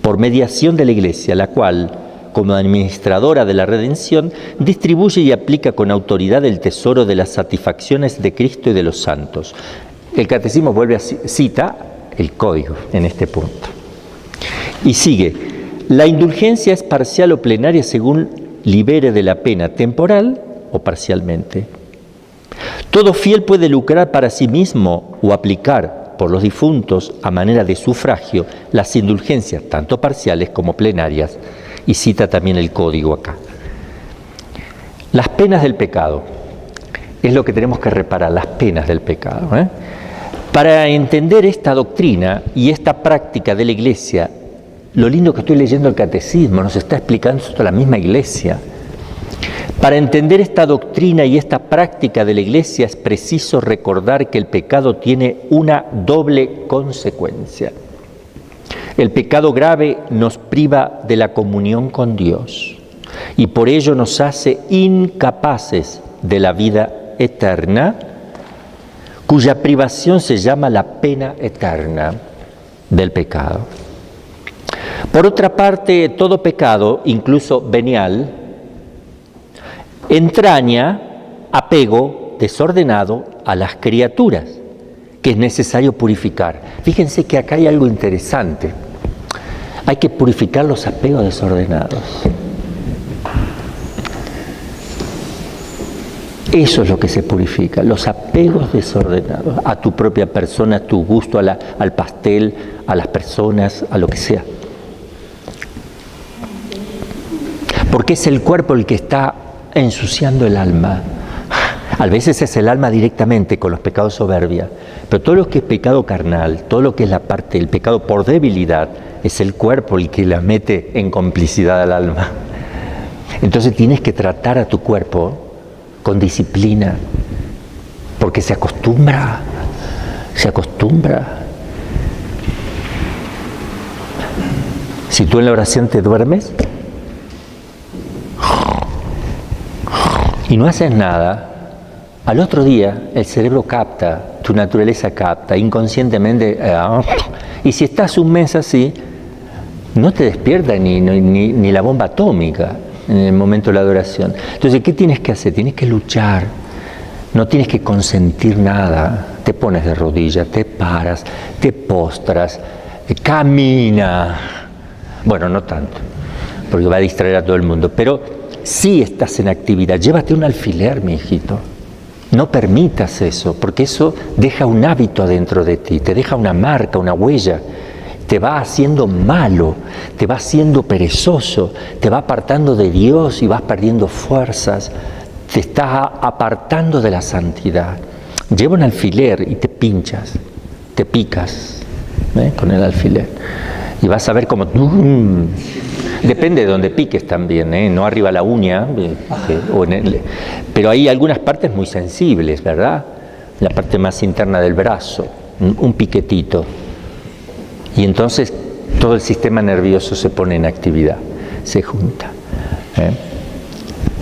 S1: por mediación de la Iglesia, la cual, como administradora de la redención, distribuye y aplica con autoridad el tesoro de las satisfacciones de Cristo y de los santos. El catecismo vuelve a cita el código en este punto. Y sigue, la indulgencia es parcial o plenaria según libere de la pena temporal o parcialmente. Todo fiel puede lucrar para sí mismo o aplicar por los difuntos a manera de sufragio las indulgencias, tanto parciales como plenarias, y cita también el código acá. Las penas del pecado, es lo que tenemos que reparar, las penas del pecado. Para entender esta doctrina y esta práctica de la Iglesia, lo lindo que estoy leyendo el catecismo, nos está explicando esto la misma Iglesia. Para entender esta doctrina y esta práctica de la Iglesia es preciso recordar que el pecado tiene una doble consecuencia. El pecado grave nos priva de la comunión con Dios y por ello nos hace incapaces de la vida eterna, cuya privación se llama la pena eterna del pecado. Por otra parte, todo pecado, incluso venial, entraña apego desordenado a las criaturas, que es necesario purificar. Fíjense que acá hay algo interesante. Hay que purificar los apegos desordenados. Eso es lo que se purifica, los apegos desordenados a tu propia persona, a tu gusto, al pastel, a las personas, a lo que sea. Porque es el cuerpo el que está ensuciando el alma. A veces es el alma directamente con los pecados soberbia, pero todo lo que es pecado carnal, todo lo que es la parte del pecado por debilidad, es el cuerpo el que la mete en complicidad al alma. Entonces tienes que tratar a tu cuerpo con disciplina, porque se acostumbra. Si tú en la oración te duermes y no haces nada, al otro día el cerebro capta, tu naturaleza capta, inconscientemente, y si estás un mes así, no te despierta ni la bomba atómica en el momento de la adoración. Entonces, ¿qué tienes que hacer? Tienes que luchar, no tienes que consentir nada, te pones de rodillas, te paras, te postras, camina. Bueno, no tanto, porque va a distraer a todo el mundo, pero sí estás en actividad. Llévate un alfiler, mi hijito. No permitas eso, porque eso deja un hábito adentro de ti, te deja una marca, una huella, te va haciendo malo, te va haciendo perezoso, te va apartando de Dios y vas perdiendo fuerzas, te estás apartando de la santidad. Lleva un alfiler y te pinchas, te picas con el alfiler y vas a ver cómo... Depende de donde piques también, no arriba la uña, pero hay algunas partes muy sensibles, ¿verdad? La parte más interna del brazo, un piquetito. Y entonces todo el sistema nervioso se pone en actividad, se junta.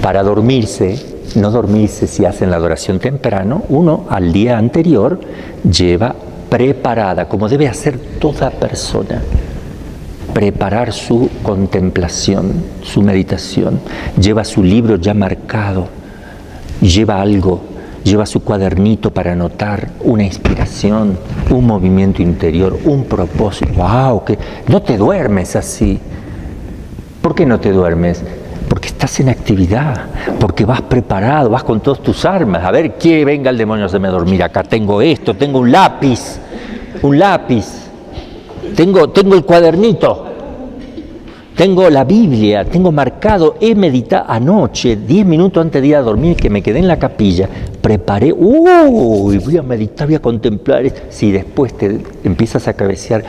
S1: Para dormirse, no dormirse si hacen la adoración temprano, uno al día anterior lleva preparada, como debe hacer toda persona, preparar su contemplación, su meditación. Lleva su libro ya marcado, lleva algo, lleva su cuadernito para anotar una inspiración, un movimiento interior, un propósito. ¡Wow! Que no te duermes así. ¿Por qué no te duermes? Porque estás en actividad, porque vas preparado, vas con todas tus armas. A ver, que venga el demonio a hacerme dormir. Acá tengo esto, tengo un lápiz. Tengo el cuadernito, tengo la Biblia, tengo marcado, he meditado anoche, 10 minutos antes de ir a dormir, que me quedé en la capilla, preparé, voy a meditar, voy a contemplar. Si después te empiezas a cabecear,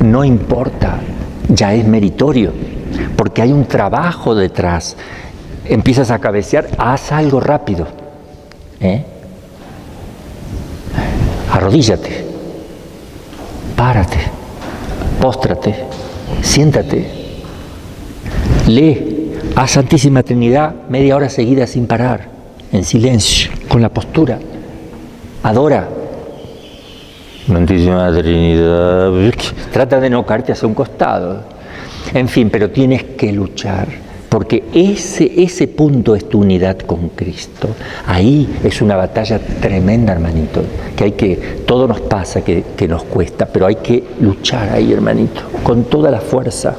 S1: no importa, ya es meritorio, porque hay un trabajo detrás. Empiezas a cabecear, haz algo rápido. Arrodíllate, párate, póstrate, siéntate, lee a Santísima Trinidad media hora seguida sin parar, en silencio, con la postura. Adora. Santísima Trinidad. Trata de no caerte hacia un costado. En fin, pero tienes que luchar, porque ese punto es tu unidad con Cristo. Ahí es una batalla tremenda, hermanito, todo nos pasa que nos cuesta, pero hay que luchar ahí, hermanito, con toda la fuerza.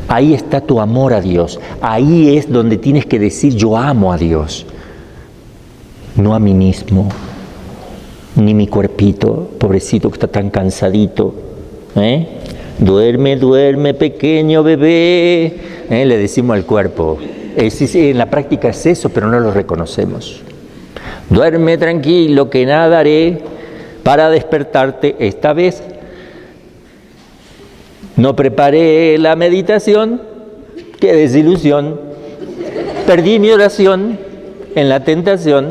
S1: Ahí está tu amor a Dios. Ahí es donde tienes que decir: yo amo a Dios, no a mí mismo, ni mi cuerpito, pobrecito que está tan cansadito. Duerme, duerme, pequeño bebé. Le decimos al cuerpo. En la práctica es eso, pero no lo reconocemos. Duerme tranquilo, que nada haré para despertarte esta vez. No preparé la meditación, qué desilusión. Perdí mi oración en la tentación.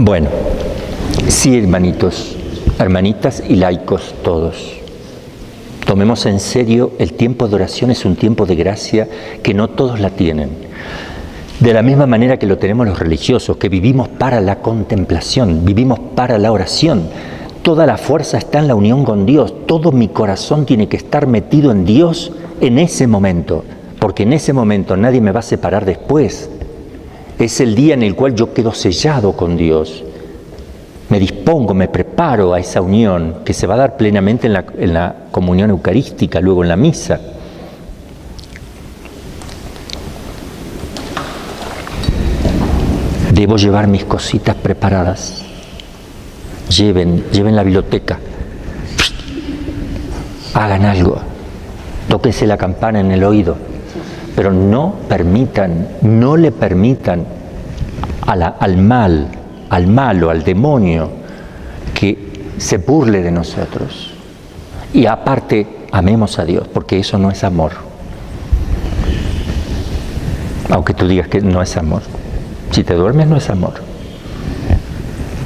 S1: Bueno, sí, hermanitos, hermanitas y laicos todos, tomemos en serio, el tiempo de oración es un tiempo de gracia que no todos la tienen. De la misma manera que lo tenemos los religiosos, que vivimos para la contemplación, vivimos para la oración. Toda la fuerza está en la unión con Dios, todo mi corazón tiene que estar metido en Dios en ese momento, porque en ese momento nadie me va a separar después. Es el día en el cual yo quedo sellado con Dios. Me dispongo, me preparo a esa unión que se va a dar plenamente en la comunión eucarística, luego en la misa. Debo llevar mis cositas preparadas. Lleven la biblioteca. Hagan algo. Tóquense la campana en el oído. Pero no le permitan al malo, al demonio, que se burle de nosotros. Y aparte, amemos a Dios, porque eso no es amor. Aunque tú digas que no es amor. Si te duermes, no es amor.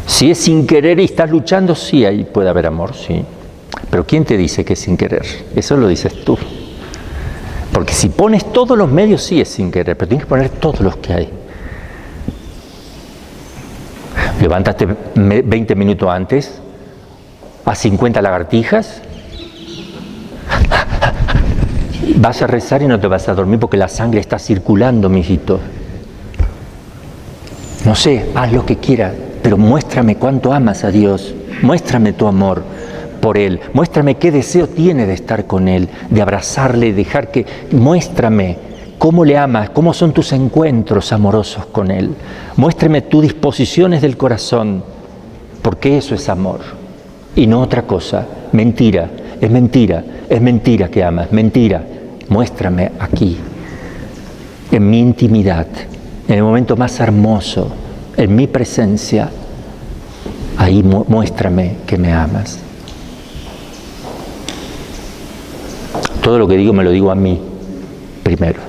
S1: Si es sin querer y estás luchando, sí, ahí puede haber amor, sí. Pero ¿quién te dice que es sin querer? Eso lo dices tú. Porque si pones todos los medios, sí es sin querer, pero tienes que poner todos los que hay. Levántate 20 minutos antes, a 50 lagartijas, vas a rezar y no te vas a dormir porque la sangre está circulando, mijito. No sé, haz lo que quieras, pero muéstrame cuánto amas a Dios, muéstrame tu amor por Él, muéstrame qué deseo tiene de estar con Él, de abrazarle, muéstrame cómo le amas, cómo son tus encuentros amorosos con Él, muéstrame tus disposiciones del corazón, porque eso es amor y no otra cosa. Mentira, es mentira que amas, mentira. Muéstrame aquí, en mi intimidad, en el momento más hermoso, en mi presencia, ahí muéstrame que me amas. Todo lo que digo me lo digo a mí primero.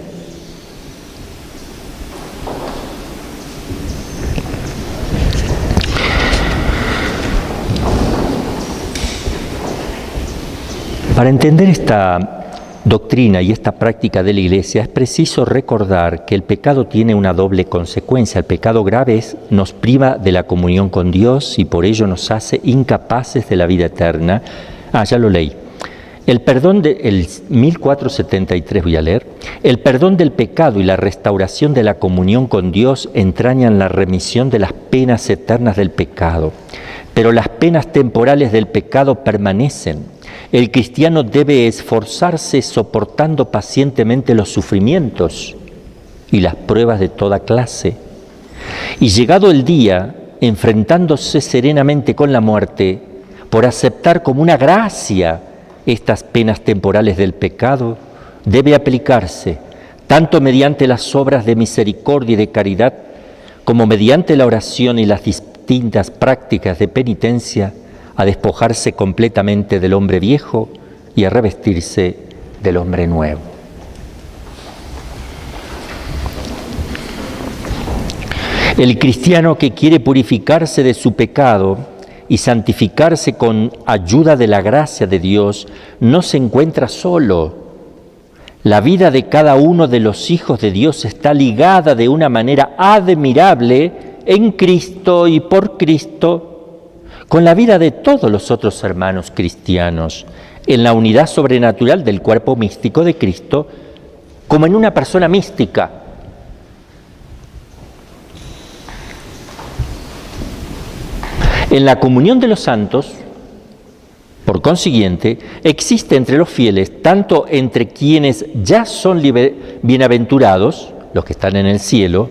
S1: Para entender esta doctrina y esta práctica de la Iglesia es preciso recordar que el pecado tiene una doble consecuencia. El pecado grave nos priva de la comunión con Dios y por ello nos hace incapaces de la vida eterna. Ya lo leí. El 1473 voy a leer. El perdón del pecado y la restauración de la comunión con Dios entrañan la remisión de las penas eternas del pecado. Pero las penas temporales del pecado permanecen. El cristiano debe esforzarse soportando pacientemente los sufrimientos y las pruebas de toda clase. Y llegado el día, enfrentándose serenamente con la muerte, por aceptar como una gracia estas penas temporales del pecado, debe aplicarse tanto mediante las obras de misericordia y de caridad como mediante la oración y las distintas prácticas de penitencia, a despojarse completamente del hombre viejo y a revestirse del hombre nuevo. El cristiano que quiere purificarse de su pecado y santificarse con ayuda de la gracia de Dios no se encuentra solo. La vida de cada uno de los hijos de Dios está ligada de una manera admirable en Cristo y por Cristo con la vida de todos los otros hermanos cristianos, en la unidad sobrenatural del cuerpo místico de Cristo, como en una persona mística. En la comunión de los santos, por consiguiente, existe entre los fieles, tanto entre quienes ya son bienaventurados, los que están en el cielo,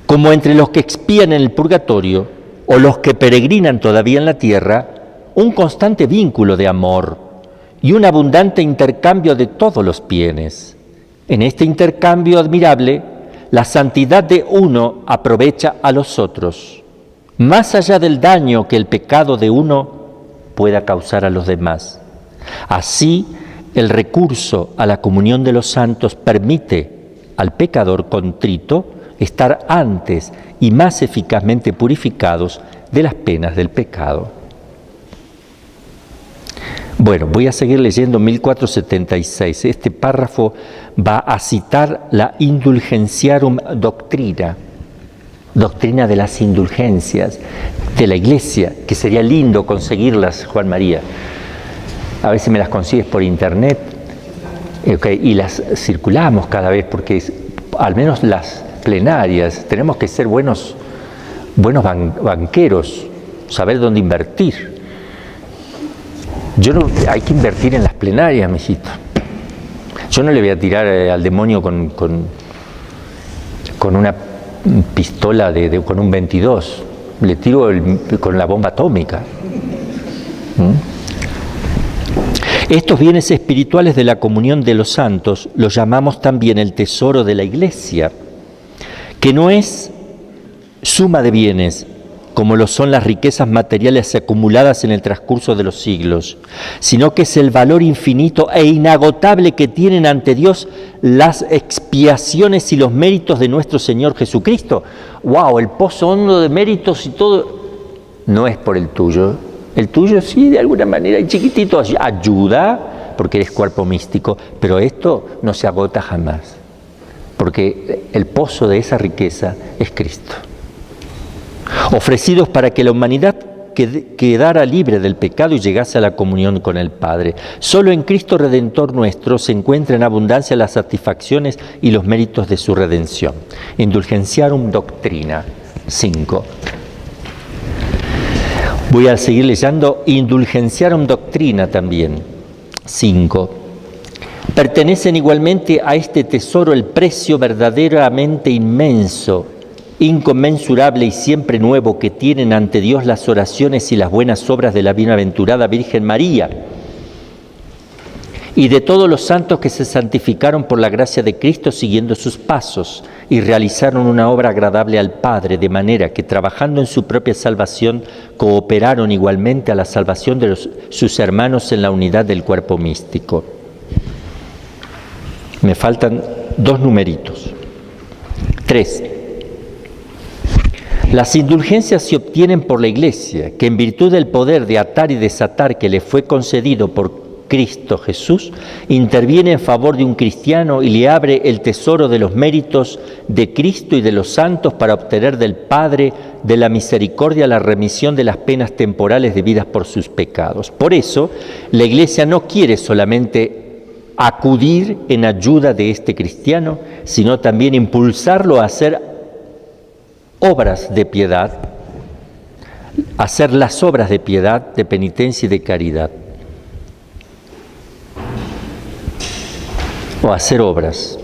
S1: como entre los que expían en el purgatorio o los que peregrinan todavía en la tierra, un constante vínculo de amor y un abundante intercambio de todos los bienes. En este intercambio admirable, la santidad de uno aprovecha a los otros, más allá del daño que el pecado de uno pueda causar a los demás. Así, el recurso a la comunión de los santos permite al pecador contrito estar antes y más eficazmente purificados de las penas del pecado. Bueno, voy a seguir leyendo 1476. Este párrafo va a citar la Indulgentiarum Doctrina, doctrina de las indulgencias de la Iglesia, que sería lindo conseguirlas, Juan María. A ver si me las consigues por internet, y las circulamos cada vez, porque al menos las plenarias tenemos que ser buenos banqueros, saber dónde invertir. Hay que invertir en las plenarias, mijito. Yo no le voy a tirar al demonio con una pistola con un 22, le tiro con la bomba atómica. Estos bienes espirituales de la comunión de los santos los llamamos también el tesoro de la Iglesia, que no es suma de bienes, como lo son las riquezas materiales acumuladas en el transcurso de los siglos, sino que es el valor infinito e inagotable que tienen ante Dios las expiaciones y los méritos de nuestro Señor Jesucristo. ¡Wow! El pozo hondo de méritos y todo no es por el tuyo. El tuyo sí, de alguna manera, y chiquitito ayuda, porque eres cuerpo místico, pero esto no se agota jamás, porque el pozo de esa riqueza es Cristo. Ofrecidos para que la humanidad quedara libre del pecado y llegase a la comunión con el Padre. Solo en Cristo Redentor nuestro se encuentra en abundancia las satisfacciones y los méritos de su redención. Indulgentiarum Doctrina 5. Voy a seguir leyendo Indulgentiarum Doctrina también 5. Pertenecen igualmente a este tesoro el precio verdaderamente inmenso, inconmensurable y siempre nuevo que tienen ante Dios las oraciones y las buenas obras de la bienaventurada Virgen María y de todos los santos que se santificaron por la gracia de Cristo siguiendo sus pasos y realizaron una obra agradable al Padre, de manera que trabajando en su propia salvación cooperaron igualmente a la salvación de sus hermanos en la unidad del cuerpo místico. Me faltan 2 numeritos. 3. Las indulgencias se obtienen por la Iglesia, que en virtud del poder de atar y desatar que le fue concedido por Cristo Jesús, interviene en favor de un cristiano y le abre el tesoro de los méritos de Cristo y de los santos para obtener del Padre de la misericordia la remisión de las penas temporales debidas por sus pecados. Por eso, la Iglesia no quiere solamente acudir en ayuda de este cristiano, sino también impulsarlo a hacer obras de piedad, hacer las obras de piedad, de penitencia y de caridad, o hacer obras.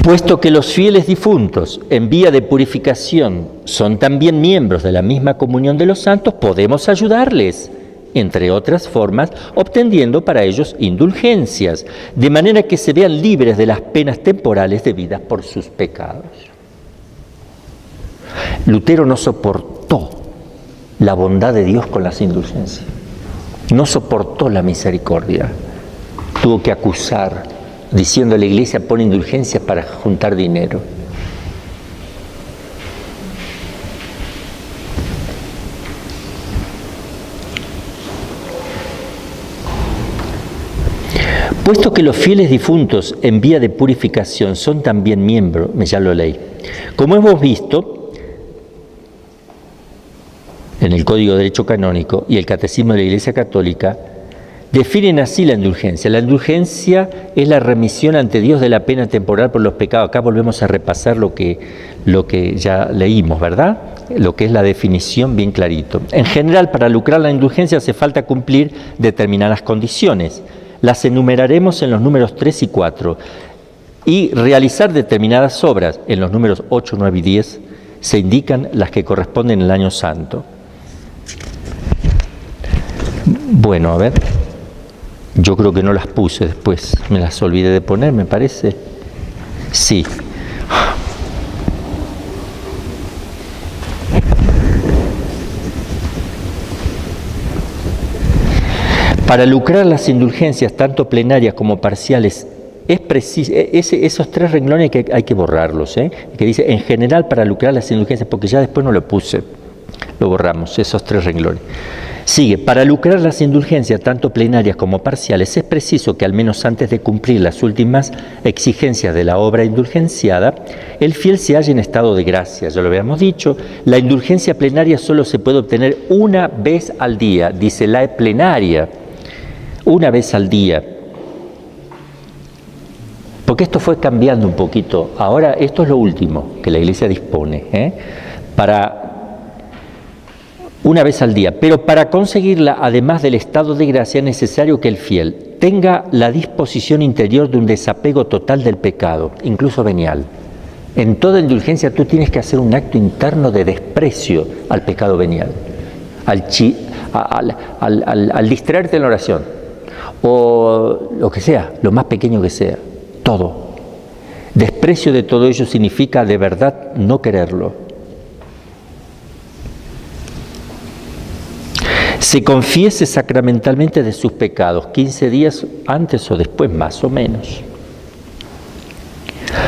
S1: Puesto que los fieles difuntos en vía de purificación son también miembros de la misma comunión de los santos, podemos ayudarles entre otras formas, obteniendo para ellos indulgencias, de manera que se vean libres de las penas temporales debidas por sus pecados. Lutero no soportó la bondad de Dios con las indulgencias, no soportó la misericordia, tuvo que acusar, diciendo: la Iglesia pone indulgencias para juntar dinero. Puesto que los fieles difuntos en vía de purificación son también miembros, ya lo leí, como hemos visto en el Código de Derecho Canónico y el Catecismo de la Iglesia Católica, definen así la indulgencia. La indulgencia es la remisión ante Dios de la pena temporal por los pecados. Acá volvemos a repasar lo que ya leímos, ¿verdad? Lo que es la definición bien clarito. En general, para lucrar la indulgencia hace falta cumplir determinadas condiciones. Las enumeraremos en los números 3 y 4. Y realizar determinadas obras, en los números 8, 9 y 10, se indican las que corresponden al año santo. Bueno, a ver, yo creo que no las puse después, me las olvidé de poner, me parece. Sí. Para lucrar las indulgencias, tanto plenarias como parciales, es preciso, esos 3 renglones que hay que borrarlos, que dice, en general, para lucrar las indulgencias, porque ya después no lo puse, lo borramos, esos 3 renglones. Sigue, para lucrar las indulgencias, tanto plenarias como parciales, es preciso que al menos antes de cumplir las últimas exigencias de la obra indulgenciada, el fiel se halle en estado de gracia. Ya lo habíamos dicho, la indulgencia plenaria solo se puede obtener una vez al día, dice la plenaria, una vez al día. Porque esto fue cambiando un poquito. Ahora esto es lo último que la Iglesia dispone, para una vez al día. Pero para conseguirla, además del estado de gracia, es necesario que el fiel tenga la disposición interior de un desapego total del pecado, incluso venial. En toda indulgencia tú tienes que hacer un acto interno de desprecio al pecado venial, al distraerte en la oración, o lo que sea, lo más pequeño que sea, todo. Desprecio de todo ello significa de verdad no quererlo. Se confiese sacramentalmente de sus pecados, 15 días antes o después, más o menos.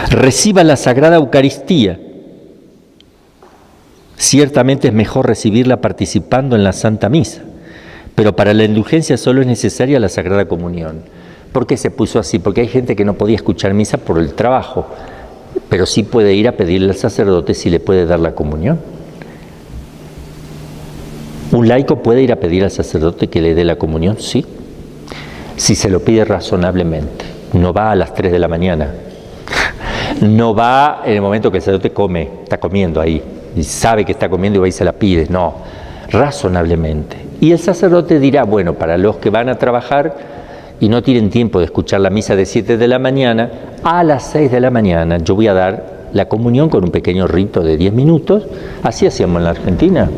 S1: Reciba la Sagrada Eucaristía. Ciertamente es mejor recibirla participando en la Santa Misa, pero para la indulgencia solo es necesaria la Sagrada Comunión. ¿Por qué se puso así? Porque hay gente que no podía escuchar misa por el trabajo, pero sí puede ir a pedirle al sacerdote si le puede dar la comunión. ¿Un laico puede ir a pedir al sacerdote que le dé la comunión? Sí, si se lo pide razonablemente. No va a las 3 de la mañana, no va en el momento que el sacerdote come, está comiendo ahí, y sabe que está comiendo y va y se la pide, no, razonablemente. Y el sacerdote dirá, bueno, para los que van a trabajar y no tienen tiempo de escuchar la misa de 7 de la mañana, a las 6 de la mañana yo voy a dar la comunión con un pequeño rito de 10 minutos, así hacíamos en la Argentina.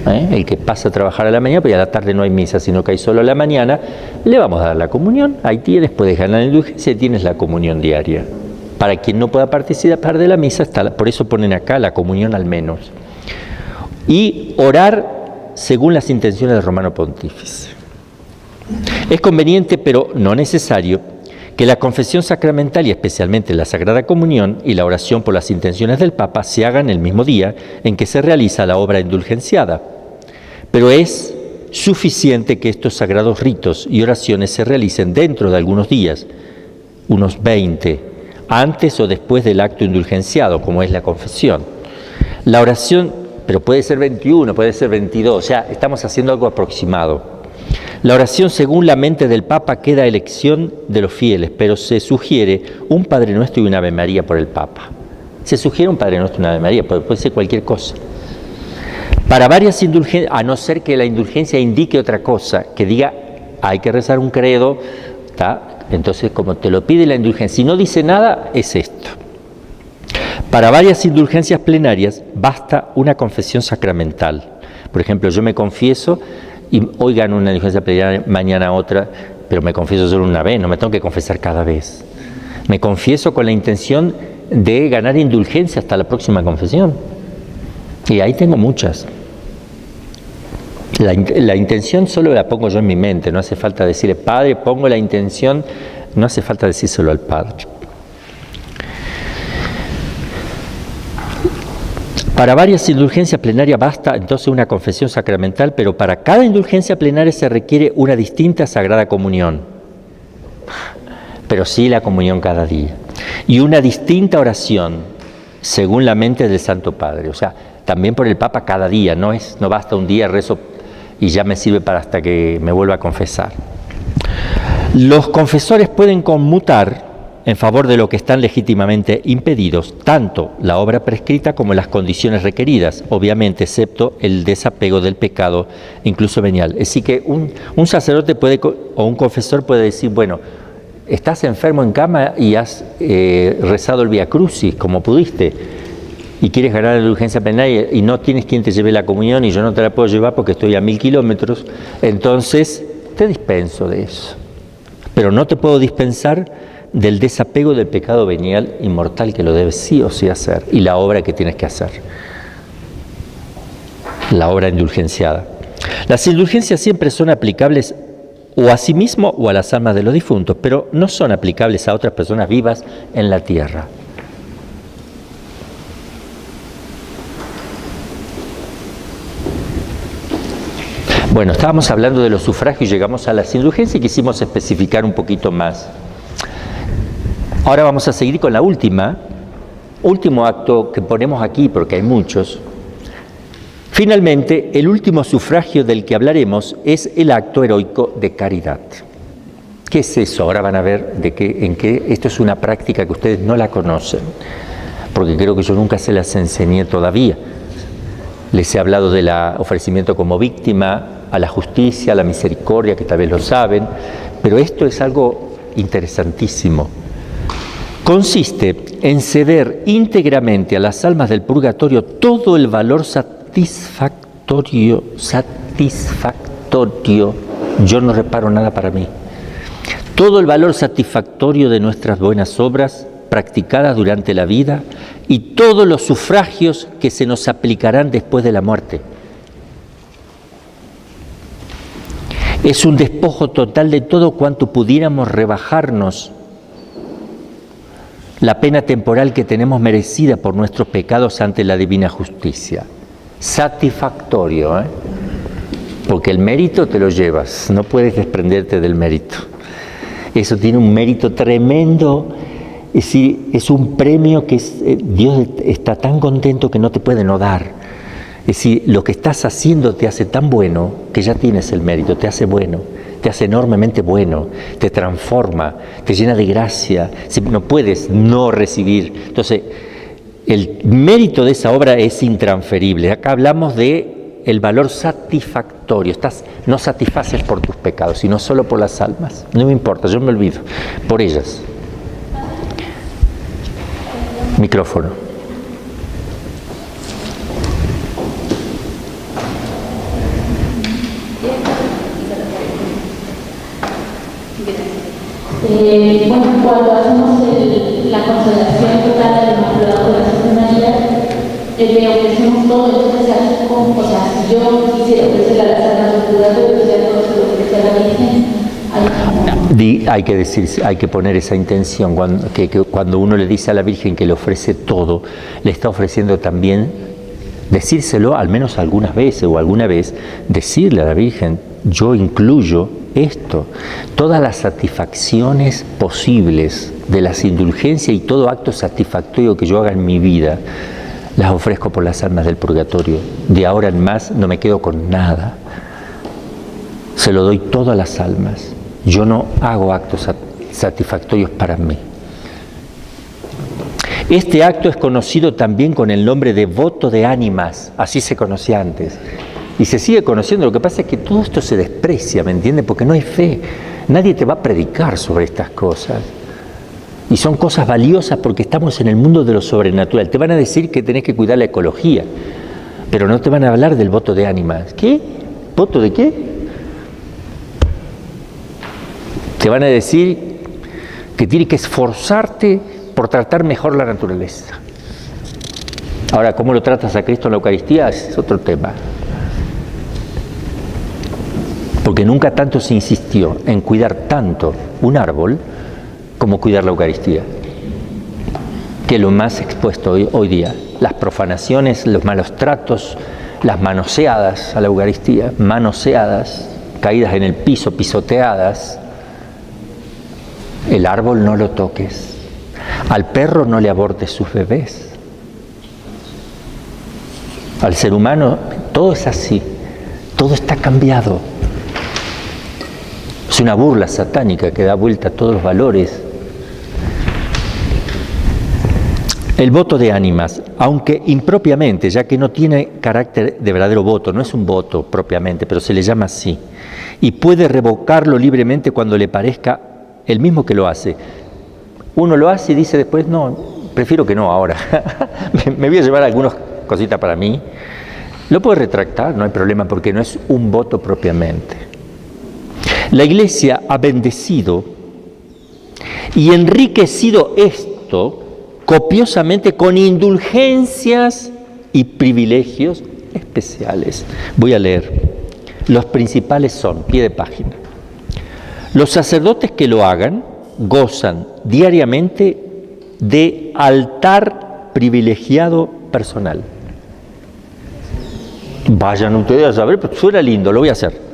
S1: El que pasa a trabajar a la mañana, pues a la tarde no hay misa, sino que hay solo a la mañana, le vamos a dar la comunión, ahí tienes, puedes ganar la indulgencia y tienes la comunión diaria. Para quien no pueda participar de la misa, por eso ponen acá la comunión al menos. Y orar según las intenciones del Romano Pontífice. Es conveniente, pero no necesario, que la confesión sacramental y especialmente la Sagrada Comunión y la oración por las intenciones del Papa se hagan el mismo día en que se realiza la obra indulgenciada. Pero es suficiente que estos sagrados ritos y oraciones se realicen dentro de algunos días, unos 20, antes o después del acto indulgenciado, como es la confesión. La oración, pero puede ser 21, puede ser 22, o sea, estamos haciendo algo aproximado. La oración, según la mente del Papa, queda a elección de los fieles, pero se sugiere un Padre Nuestro y una Ave María por el Papa. Se sugiere un Padre Nuestro y una Ave María, puede ser cualquier cosa. Para varias indulgencias, a no ser que la indulgencia indique otra cosa, que diga, hay que rezar un credo, ¿tá? Entonces, como te lo pide la indulgencia, si no dice nada, es esto. Para varias indulgencias plenarias, basta una confesión sacramental. Por ejemplo, yo me confieso y hoy gano una indulgencia plenaria, mañana otra, pero me confieso solo una vez, no me tengo que confesar cada vez. Me confieso con la intención de ganar indulgencia hasta la próxima confesión. Y ahí tengo muchas. La intención solo la pongo yo en mi mente, no hace falta decirle, Padre, pongo la intención, no hace falta decírselo al Padre. Para varias indulgencias plenarias basta entonces una confesión sacramental, pero para cada indulgencia plenaria se requiere una distinta Sagrada Comunión, pero sí la comunión cada día, y una distinta oración según la mente del Santo Padre. O sea, también por el Papa cada día, no basta un día rezo y ya me sirve para hasta que me vuelva a confesar. Los confesores pueden conmutar en favor de lo que están legítimamente impedidos, tanto la obra prescrita como las condiciones requeridas, obviamente, excepto el desapego del pecado, incluso venial. Es decir, que un sacerdote o un confesor puede decir, bueno, estás enfermo en cama y has rezado el Vía Crucis como pudiste, y quieres ganar la indulgencia plenaria y no tienes quien te lleve la comunión y yo no te la puedo llevar porque estoy a 1000 kilómetros, entonces te dispenso de eso. Pero no te puedo dispensar del desapego del pecado venial y mortal que lo debes sí o sí hacer, y la obra que tienes que hacer, la obra indulgenciada. Las indulgencias siempre son aplicables o a sí mismo o a las almas de los difuntos, pero no son aplicables a otras personas vivas en la tierra. Bueno, estábamos hablando de los sufragios y llegamos a las indulgencias y quisimos especificar un poquito más. Ahora vamos a seguir con la último acto que ponemos aquí, porque hay muchos. Finalmente, el último sufragio del que hablaremos es el acto heroico de caridad. ¿Qué es eso? Ahora van a ver en qué esto es una práctica que ustedes no la conocen, porque creo que yo nunca se las enseñé todavía. Les he hablado del ofrecimiento como víctima, a la justicia, a la misericordia, que tal vez lo saben, pero esto es algo interesantísimo. Consiste en ceder íntegramente a las almas del purgatorio todo el valor satisfactorio, yo no reparo nada para mí, todo el valor satisfactorio de nuestras buenas obras practicadas durante la vida y todos los sufragios que se nos aplicarán después de la muerte. Es un despojo total de todo cuanto pudiéramos rebajarnos la pena temporal que tenemos merecida por nuestros pecados ante la divina justicia. Satisfactorio, porque el mérito te lo llevas, no puedes desprenderte del mérito. Eso tiene un mérito tremendo. Es decir, es un premio que Dios está tan contento que no te puede no dar. Es decir, lo que estás haciendo te hace tan bueno que ya tienes el mérito, te hace bueno, te hace enormemente bueno, te transforma, te llena de gracia, no puedes no recibir. Entonces, el mérito de esa obra es intransferible. Acá hablamos de el valor satisfactorio. No satisfaces por tus pecados, sino solo por las almas. No me importa, yo me olvido, por ellas. Micrófono.
S6: Bueno, cuando hacemos la consagración total del Inmaculado Corazón de María, le ofrecemos todo, entonces se hace como, o sea, si yo quisiera ofrecerle a las almas del purgatorio, ya todo se lo ofrece a la Virgen.
S1: Hay que poner esa intención, que cuando uno le dice a la Virgen que le ofrece todo, le está ofreciendo también decírselo al menos algunas veces o alguna vez, decirle a la Virgen, yo incluyo esto, todas las satisfacciones posibles de las indulgencias y todo acto satisfactorio que yo haga en mi vida, las ofrezco por las almas del purgatorio. De ahora en más no me quedo con nada, se lo doy todo a las almas. Yo no hago actos satisfactorios para mí. Este acto es conocido también con el nombre de voto de ánimas, así se conocía antes. Y se sigue conociendo, lo que pasa es que todo esto se desprecia, ¿me entiendes? Porque no hay fe. Nadie te va a predicar sobre estas cosas. Y son cosas valiosas porque estamos en el mundo de lo sobrenatural. Te van a decir que tenés que cuidar la ecología, pero no te van a hablar del voto de ánimas. ¿Qué? ¿Voto de qué? Te van a decir que tienes que esforzarte por tratar mejor la naturaleza. Ahora, ¿cómo lo tratas a Cristo en la Eucaristía? Es otro tema. Porque nunca tanto se insistió en cuidar tanto un árbol como cuidar la Eucaristía, que es lo más expuesto hoy día. Las profanaciones, los malos tratos, las manoseadas a la Eucaristía, manoseadas, caídas en el piso, pisoteadas. El árbol no lo toques. Al perro no le abortes sus bebés. Al ser humano todo es así, todo está cambiado. Es una burla satánica que da vuelta a todos los valores. El voto de ánimas, aunque impropiamente, ya que no tiene carácter de verdadero voto, no es un voto propiamente, pero se le llama así, y puede revocarlo libremente cuando le parezca el mismo que lo hace. Uno lo hace y dice después, no, prefiero que no ahora, me voy a llevar algunas cositas para mí. Lo puede retractar, no hay problema, porque no es un voto propiamente. La Iglesia ha bendecido y enriquecido esto copiosamente con indulgencias y privilegios especiales. Voy a leer. Los principales son, pie de página. Los sacerdotes que lo hagan gozan diariamente de altar privilegiado personal. Vayan ustedes a saber, pero suena lindo, lo voy a hacer.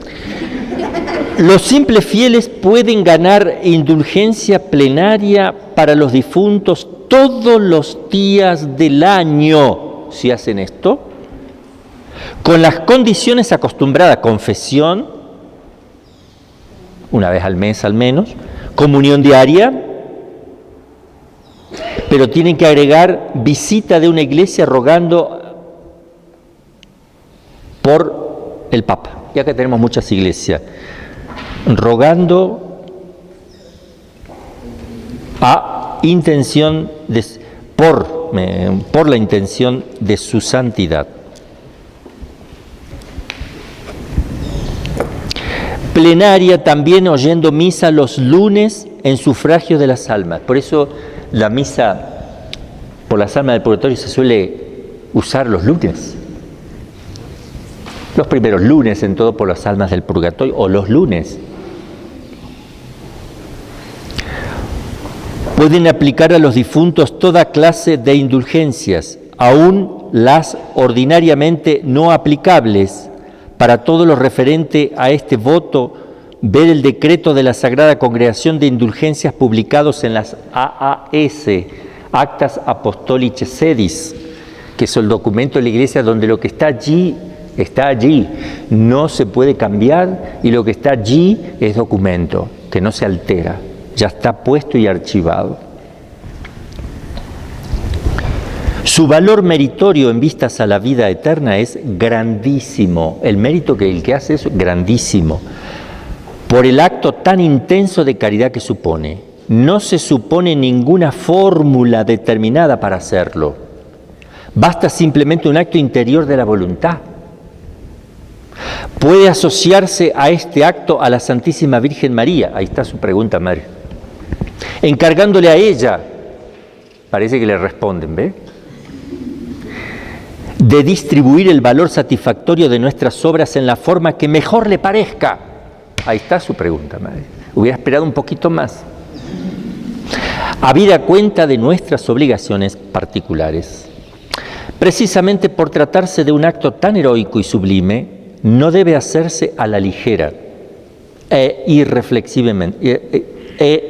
S1: Los simples fieles pueden ganar indulgencia plenaria para los difuntos todos los días del año, si hacen esto, con las condiciones acostumbradas: confesión, una vez al mes al menos, comunión diaria, pero tienen que agregar visita de una iglesia rogando por el Papa. Ya que tenemos muchas iglesias, rogando a intención de, por la intención de su santidad. Plenaria también oyendo misa los lunes en sufragio de las almas. Por eso la misa por las almas del purgatorio se suele usar los lunes. Los primeros lunes en todo por las almas del purgatorio, o los lunes. Pueden aplicar a los difuntos toda clase de indulgencias, aún las ordinariamente no aplicables. Para todo lo referente a este voto, ver el decreto de la Sagrada Congregación de Indulgencias publicados en las AAS, Actas Apostolicae Sedis, que es el documento de la Iglesia donde lo que está allí, no se puede cambiar, y lo que está allí es documento, que no se altera, ya está puesto y archivado. Su valor meritorio en vistas a la vida eterna es grandísimo. El mérito que el que hace es grandísimo, por el acto tan intenso de caridad que supone. No se supone ninguna fórmula determinada para hacerlo. Basta simplemente un acto interior de la voluntad. Puede asociarse a este acto a la Santísima Virgen María. Ahí está su pregunta, madre. Encargándole a ella, parece que le responden, ¿ve?, de distribuir el valor satisfactorio de nuestras obras en la forma que mejor le parezca. Ahí está su pregunta, madre. Hubiera esperado un poquito más. Habida cuenta de nuestras obligaciones particulares. Precisamente por tratarse de un acto tan heroico y sublime, no debe hacerse a la ligera e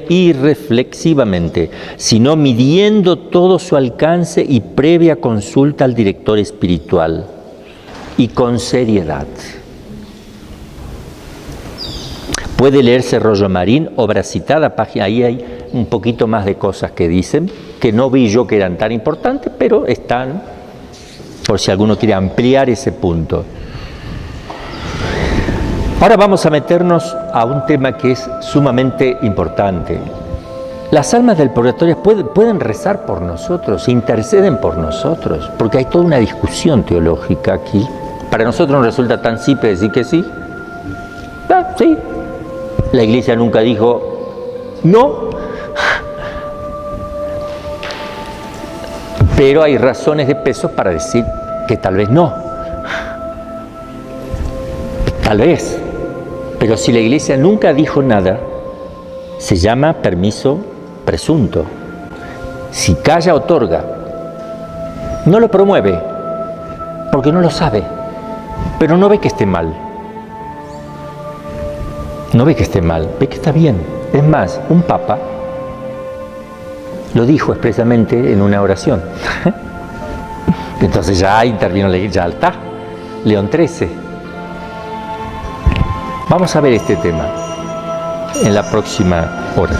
S1: irreflexivamente, sino midiendo todo su alcance y previa consulta al director espiritual, y con seriedad. Puede leerse Rollo Marín, obra citada, página, ahí hay un poquito más de cosas que dicen, que no vi yo que eran tan importantes, pero están, por si alguno quiere ampliar ese punto. Ahora vamos a meternos a un tema que es sumamente importante. Las almas del purgatorio pueden rezar por nosotros, interceden por nosotros, porque hay toda una discusión teológica aquí. Para nosotros nos resulta tan simple decir que sí. Sí. La Iglesia nunca dijo No. Pero hay razones de peso para decir que tal vez no. Tal vez. Pero si la Iglesia nunca dijo nada, se llama permiso presunto. Si calla, otorga. No lo promueve, porque no lo sabe, pero no ve que esté mal. No ve que esté mal, ve que está bien. Es más, un papa lo dijo expresamente en una oración. Entonces ya intervino la Iglesia, ya está. León XIII. Vamos a ver este tema en la próxima hora.